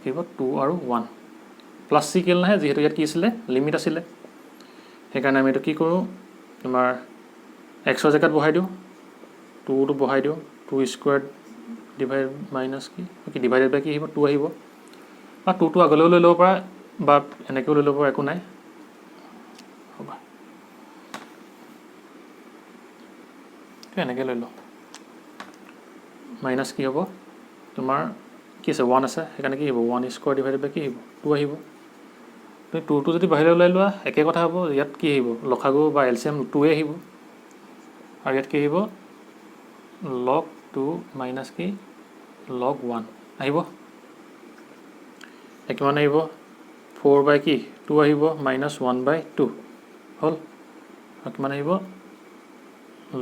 কি হ'ব 2 আৰু 1 প্লাছ চি কেল নাহে যিহেতু ইয়াত কি আছিলে লিমিট আছিলে সেইকাৰণে আমি এইটো কি কৰোঁ তোমাৰ এক্সৰ জেগাত বহাই দিওঁ 2টো বহাই দিওঁ 2 স্কুৱাৰ্ড ডিভাইড মাইনাছ কি ডিভাইডেড বাই কি আহিব 2 আহিব বা 2টো আগলৈও লৈ ল'ব পাৰা বা এনেকৈও লৈ ল'ব পাৰা একো নাই হ'ব এনেকৈ লৈ লওঁ মাইনাছ কি হ'ব তোমাৰ কি আছে 1 আছে সেইকাৰণে কি হ'ব 1 স্কুৱাৰ ডিভাইডেড বাই কি আহিব 2 আহিব তুমি 2টো যদি বাহিৰলৈ ওলাই লোৱা একে কথা হ'ব ইয়াত কি আহিব লসাগু বা এলচিএম 2 আহিব আৰু ইয়াত কি আহিব log 2 মাইনাছ কি log 1 আহিব কিমান আহিব 4 বাই কি 2 আহিব মাইনাছ 1/2 হ'ল আৰু কিমান আহিব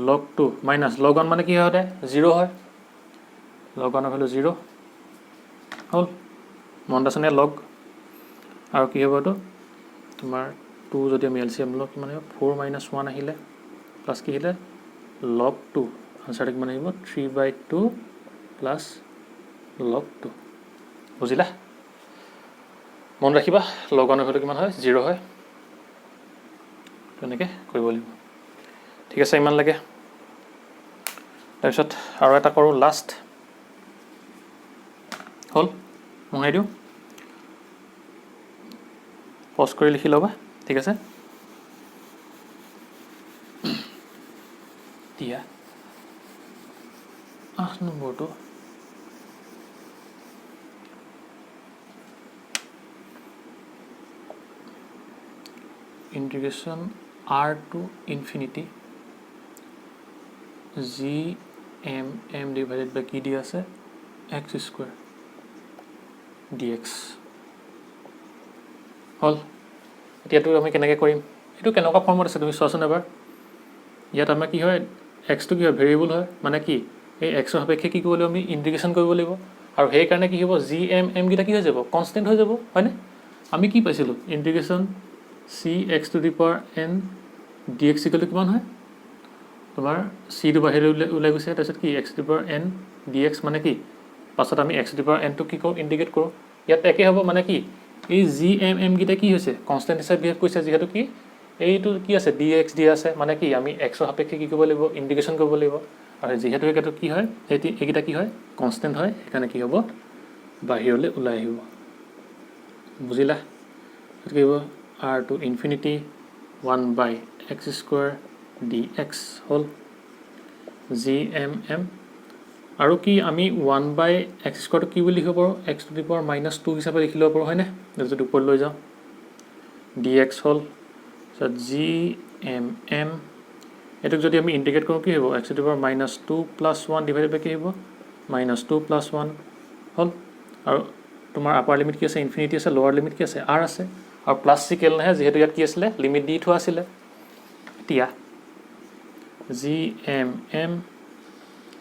log 2 মাইনাছ log 1 মানে কি হয় সদায় 0 হয় log 1 ৰ ভেলু 0 হ'ল মনত আছে নে log আৰু কি হ'ব এইটো তোমাৰ 2 যদি আমি এলচিএম লওঁ কিমান আহিব 4 মাইনাছ 1 আহিলে প্লাছ কি আহিলে log 2 আনচাৰটো কিমান আহিব 3/2 প্লাছ log 2 বুজিলা মন ৰাখিবা log 1 ৰ ভেলু কিমান হয় 0 হয় তেনেকৈ কৰিব লাগিব ঠিক আছে ইমান লাগে তাৰপিছত আৰু এটা কৰোঁ লাষ্ট হ'ল মহাই দিওঁ পজ কৰি লিখি ল'বা ঠিক আছে দিয়া 8 নম্বৰটো integration r to infinity gmm divided by কি দি আছে x square dx হ'ল এতিয়াতো আমি কেনেকৈ কৰিম এইটো কেনেকুৱা ফৰ্মত আছে তুমি চোৱাচোন এবাৰ ইয়াত আমাৰ কি হয় এক্সটো কি হয় ভেৰিয়েবল হয় মানে কি এই এক্সৰ সাপেক্ষে কি কৰিব লাগিব আমি ইণ্টিগ্ৰেশ্যন কৰিব লাগিব আৰু সেইকাৰণে কি হ'ব gmm কেইটা কি হৈ যাব কনষ্টেণ্ট হৈ যাব হয়নে আমি কি পাইছিলোঁ integration cx to the power n dx equal two কিমান হয় তোমাৰ চিটো বাহিৰলৈ ওলাই গৈছে তাৰপিছত কি x to the power n dx মানে কি পাছত আমি x to the power n টো কি কৰোঁ ইণ্টিগ্ৰেট কৰোঁ ইয়াত একে হ'ব মানে কি এই gmm কেইটা কি হৈছে কনষ্টেণ্ট হিচাপে বিহেভ কৰিছে যিহেতু কি এইটো কি আছে dx দিয়া আছে মানে কি আমি এক্সৰ সাপেক্ষে কি কৰিব লাগিব ইণ্টিগ্ৰেশ্যন কৰিব লাগিব আৰু যিহেতু এইটো কি হয় এইকেইটা কি হয় কনষ্টেণ্ট হয় সেইকাৰণে কি হ'ব বাহিৰলৈ ওলাই আহিব বুজিলা কি হ'ব r to infinity 1/x square dx হ'ল gmm আৰু কি আমি 1/x square কি বুলি লিখিব পাৰোঁ x to the power -2 হিচাপে লিখি ল'ব পাৰোঁ হয়নে যদি ওপৰত লৈ যাওঁ dx হ'ল তাৰপিছত gmm এইটোক যদি আমি ইণ্টিগ্ৰেট কৰোঁ কি হ'ব x to the power -2 + 1 divided by কি হ'ব -2 + 1 হ'ল আৰু তোমাৰ আপাৰ লিমিট কি আছে ইনফিনিটি আছে লোৱাৰ লিমিট কি আছে r আছে আৰু প্লাছ চি কেল নাহে যিহেতু ইয়াত কি আছিলে লিমিট দি থোৱা আছিলে এতিয়া gmm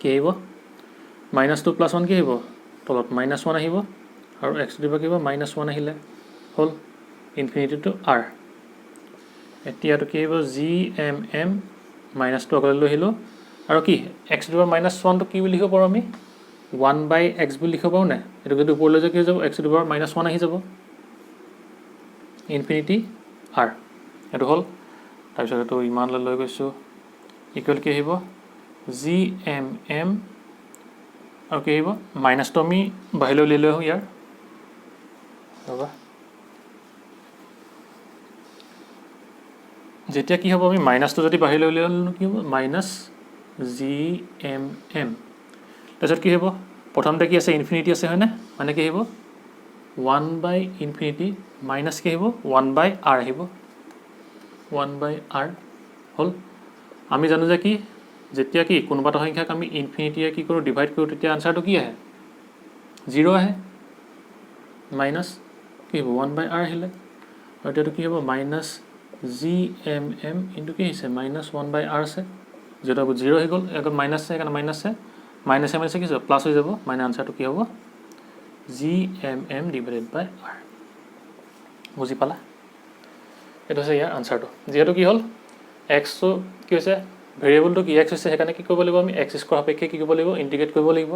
কি আহিব -2 + 1 কি আহিব তলত -1 আহিব আৰু x দিব কি হ'ব -1 আহিলে হ'ল ইনফিনিটি টু r এতিয়াটো কি আহিব gmm -2 আগলৈ লৈ আহিলোঁ আৰু কি x দিব -1 টো কি বুলি লিখিব পাৰোঁ আমি 1/x বুলি লিখিব পাৰোঁ নাই এইটো যদি ওপৰলৈ যায় কি হৈ যাব x দিব -1 আহি যাব ইনফিনিটি r এইটো হ'ল তাৰপিছত এইটো ইমানলৈ লৈ গৈছোঁ ইকুৱেল কি আহিব gmm আৰু কি আহিব মাইনাছটো আমি বাহিৰলৈ উলিয়াই লৈ আহোঁ ইয়াৰ ৰ'বা যেতিয়া কি হ'ব আমি মাইনাছটো যদি বাহিৰলৈ উলিয়াই ল'লোঁ কি হ'ব -gmm তাৰপিছত কি হ'ব প্ৰথমতে কি আছে ইনফিনিটি আছে হয়নে মানে কি আহিব 1/infinity মাইনাছ কি আহিব 1/r আহিব 1/r হ'ল আমি জানো যে কি যেতিয়া কি কোনোবা এটা সংখ্যাক আমি ইনফিনিটিয়ে কি কৰোঁ ডিভাইড কৰোঁ তেতিয়া আনচাৰটো কি আহে 0 আহে মাইনাছ কি হ'ব 1/r আহিলে আৰু এতিয়াটো কি হ'ব -gmm ইনটু কি আহিছে -1/r আছে যেটা 0 হৈ গ'ল এখন মাইনাছ আছে সেইকাৰণে মাইনাছে কি হ'ব প্লাছ হৈ যাব মানে আনচাৰটো কি হ'ব gmm ডিভাইডেড বাই r বুজি পালা এইটো হৈছে ইয়াৰ আনচাৰটো যিহেতু কি হ'ল x কি হৈছে ভেৰিয়েবলটো কি x হৈছে সেইকাৰণে কি কৰিব লাগিব আমি x স্কোৱাৰ সাপেক্ষে কি কৰিব লাগিব ইণ্টিগ্ৰেট কৰিব লাগিব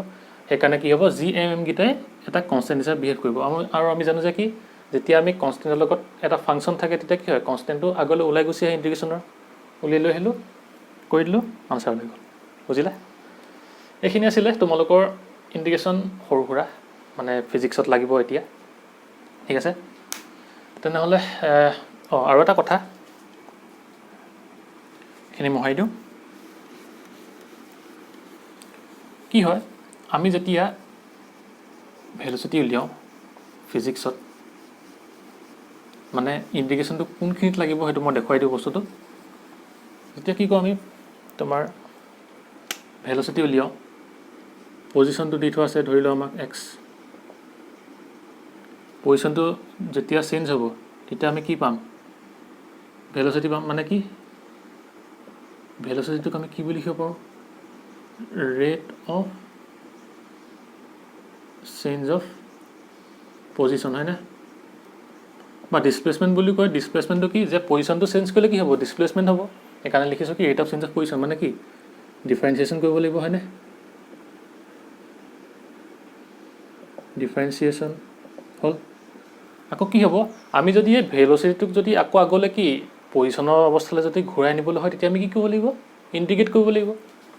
সেইকাৰণে কি হ'ব জি এম গিটাই এটা কনষ্টেণ্ট হিচাপে বিহেভ কৰিব আৰু আমি জানো যে কি যেতিয়া আমি কনষ্টেণ্টৰ লগত এটা ফাংচন থাকে তেতিয়া কি হয় কনষ্টেণ্টটো আগলৈ ওলাই গুচি আহে ইণ্টিগ্ৰেশ্যনৰ উলিয়াই লৈ আহিলোঁ কৰি দিলোঁ আনচাৰ হৈ গ'ল বুজিলা এইখিনি আছিলে তোমালোকৰ ইণ্টিগ্ৰেশ্যন সৰু সুৰা মানে ফিজিক্সত লাগিব এতিয়া ঠিক আছে তেনেহ'লে আৰু এটা কথা এইখিনি মহাই দিওঁ কি হয় আমি যেতিয়া ভেলচিটি উলিয়াওঁ ফিজিক্সত মানে ইণ্টিগ্ৰেশ্যনটো কোনখিনিত লাগিব সেইটো মই দেখুৱাই দিওঁ বস্তুটো যেতিয়া কি কওঁ আমি তোমাৰ ভেলচিটি উলিয়াওঁ পজিশ্যনটো দি থোৱা আছে ধৰি লওঁ আমাক এক্স পজিশ্যনটো যেতিয়া চেঞ্জ হ'ব তেতিয়া আমি কি পাম ভেলচিটি পাম মানে কি ভেলচিটিটোক আমি কি বুলি লিখিব পাৰোঁ rate of change of position হয়নে বা ডিছপ্লেচমেণ্ট বুলি কয় ডিছপ্লেচমেণ্টটো কি যে পজিশ্যনটো চেঞ্জ কৰিলে কি হ'ব ডিছপ্লেচমেণ্ট হ'ব সেইকাৰণে লিখিছোঁ কি rate of change of position মানে কি ডিফাৰেঞ্চিয়েশ্যন কৰিব লাগিব হয়নে ডিফাৰেঞ্চিয়েশ্যন হ'ল আকৌ কি হ'ব আমি যদি এই ভেলচিটিটোক যদি আকৌ আগলৈ কি পজিশ্যনৰ অৱস্থালৈ যদি ঘূৰাই আনিবলৈ হয় তেতিয়া আমি কি কৰিব লাগিব ইণ্টিগ্ৰেট কৰিব লাগিব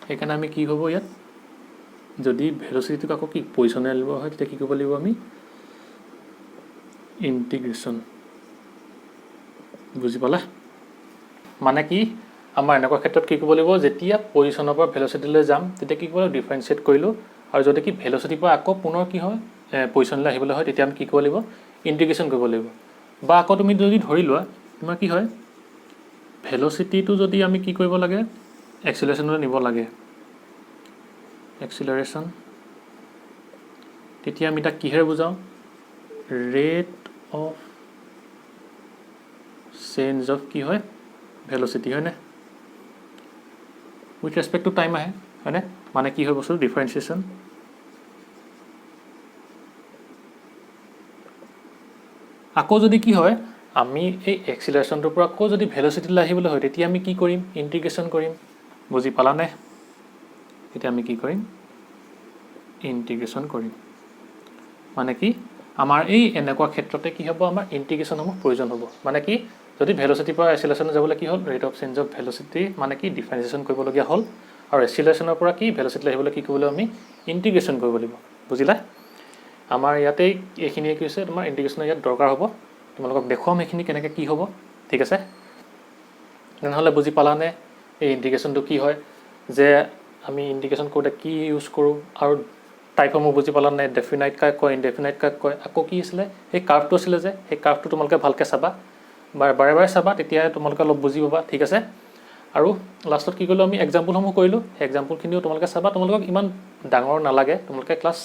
সেইকাৰণে আমি কি হ'ব ইয়াত যদি ভেলচিটিটোক আকৌ কি পজিশ্যনে আনিব হয় তেতিয়া কি কৰিব লাগিব আমি ইণ্টিগ্ৰেশ্যন বুজি পালা মানে কি আমাৰ এনেকুৱা ক্ষেত্ৰত কি কৰিব লাগিব যেতিয়া পজিশ্যনৰ পৰা ভেলচিটিলৈ যাম তেতিয়া কি কৰিব লাগিব ডিফাৰেঞ্চিয়েট কৰিলোঁ আৰু যদি কি ভেলচিটিৰ পৰা আকৌ পুনৰ কি হয় পজিশ্যনলৈ আহিবলৈ হয় তেতিয়া আমি কি কৰিব লাগিব ইণ্টিগ্ৰেশ্যন কৰিব লাগিব বা আকৌ তুমি যদি ধৰি লোৱা তোমাৰ কি হয় ভেলচিটিটো যদি আমি কি কৰিব লাগে এক্সিলাৰেশ্যনলৈ নিব লাগে এক্সিলাৰেশ্যন তেতিয়া আমি তাক কিহেৰে বুজাওঁ ৰেট অফ চেঞ্জ অফ কি হয় ভেলচিটি হয়নে উইথ ৰেচপেক্ট টু টাইম আহে হয়নে মানে কি হয় বস্তু ডিফাৰেঞ্চিয়েশ্যন আকৌ যদি কি হয় আমি এই এক্সিলাৰেশ্যনটোৰ পৰা আকৌ যদি ভেলচিটিলৈ আহিবলৈ হয় তেতিয়া আমি কি কৰিম ইণ্টিগ্ৰেশ্যন কৰিম বুজি পালানে তেতিয়া আমি কি কৰিম ইণ্টিগ্ৰেশ্যন কৰিম মানে কি আমাৰ এই এনেকুৱা ক্ষেত্ৰতে কি হ'ব আমাৰ ইণ্টিগ্ৰেশ্যনসমূহ প্ৰয়োজন হ'ব মানে কি যদি ভেলচিটিৰ পৰা এক্সিলাৰেশ্যন যাবলৈ কি হ'ল rate of change of velocity মানে কি ডিফাৰেঞ্চিয়েশ্যন কৰিবলগীয়া হ'ল আৰু এক্সিলাৰেশ্যনৰ পৰা কি ভেলচিটিলৈ আহিবলৈ কি কৰিব লাগিব আমি ইণ্টিগ্ৰেশ্যন কৰিব লাগিব বুজিলা আমাৰ ইয়াতেই এইখিনিয়ে কি হৈছে তোমাৰ ইণ্টিগ্ৰেশ্যনৰ ইয়াত দৰকাৰ হ'ব তোমালোকক দেখুৱাম এইখিনি কেনেকৈ কি হ'ব ঠিক আছে তেনেহ'লে বুজি পালানে এই ইণ্টিগ্ৰেশ্যনটো কি হয় যে আমি ইণ্টিগ্ৰেশ্যন কৰোঁতে কি ইউজ কৰোঁ আৰু টাইপসমূহ বুজি পালানে ডেফিনাইট কাক কয় ইনডেফিনাইট কাক কয় আকৌ কি আছিলে সেই কাৰ্ভটো আছিলে যে সেই কাৰ্ভটো তোমালোকে ভালকৈ চাবা বাৰে বাৰে চাবা তেতিয়াহে তোমালোকে অলপ বুজি পাবা ঠিক আছে আৰু লাষ্টত কি কৰিলোঁ আমি এক্সাম্পলসমূহ কৰিলোঁ সেই এক্সাম্পলখিনিও তোমালোকে চাবা তোমালোকক ইমান ডাঙৰ নালাগে তোমালোকে ক্লাছ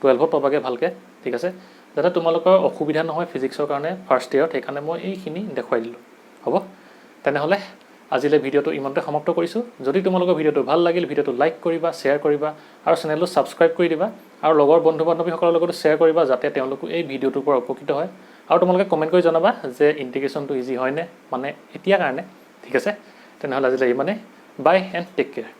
12ত পাবাগৈ ভালকৈ ঠিক আছে যাতে তোমালোকৰ অসুবিধা নহয় ফিজিক্সৰ কাৰণে ফাৰ্ষ্ট ইয়েৰত সেইকাৰণে মই এইখিনি দেখুৱাই দিলোঁ হ'ব তেনেহ'লে আজিলৈ ভিডিঅ'টো ইমানতে সমাপ্ত কৰিছোঁ যদি তোমালোকৰ ভিডিঅ'টো ভাল লাগিল ভিডিঅ'টো লাইক কৰিবা শ্বেয়াৰ কৰিবা আৰু চেনেলটো ছাবস্ক্ৰাইব কৰি দিবা আৰু লগৰ বন্ধু বান্ধৱীসকলৰ লগতো শ্বেয়াৰ কৰিবা যাতে তেওঁলোকো এই ভিডিঅ'টোৰ পৰা উপকৃত হয় আৰু তোমালোকে কমেণ্ট কৰি জনাবা যে ইণ্টিগ্ৰেশ্যনটো ইজি হয়নে মানে এতিয়াৰ কাৰণে ঠিক আছে তেনেহ'লে আজিলৈ ইমানে বাই এণ্ড টেক কেয়াৰ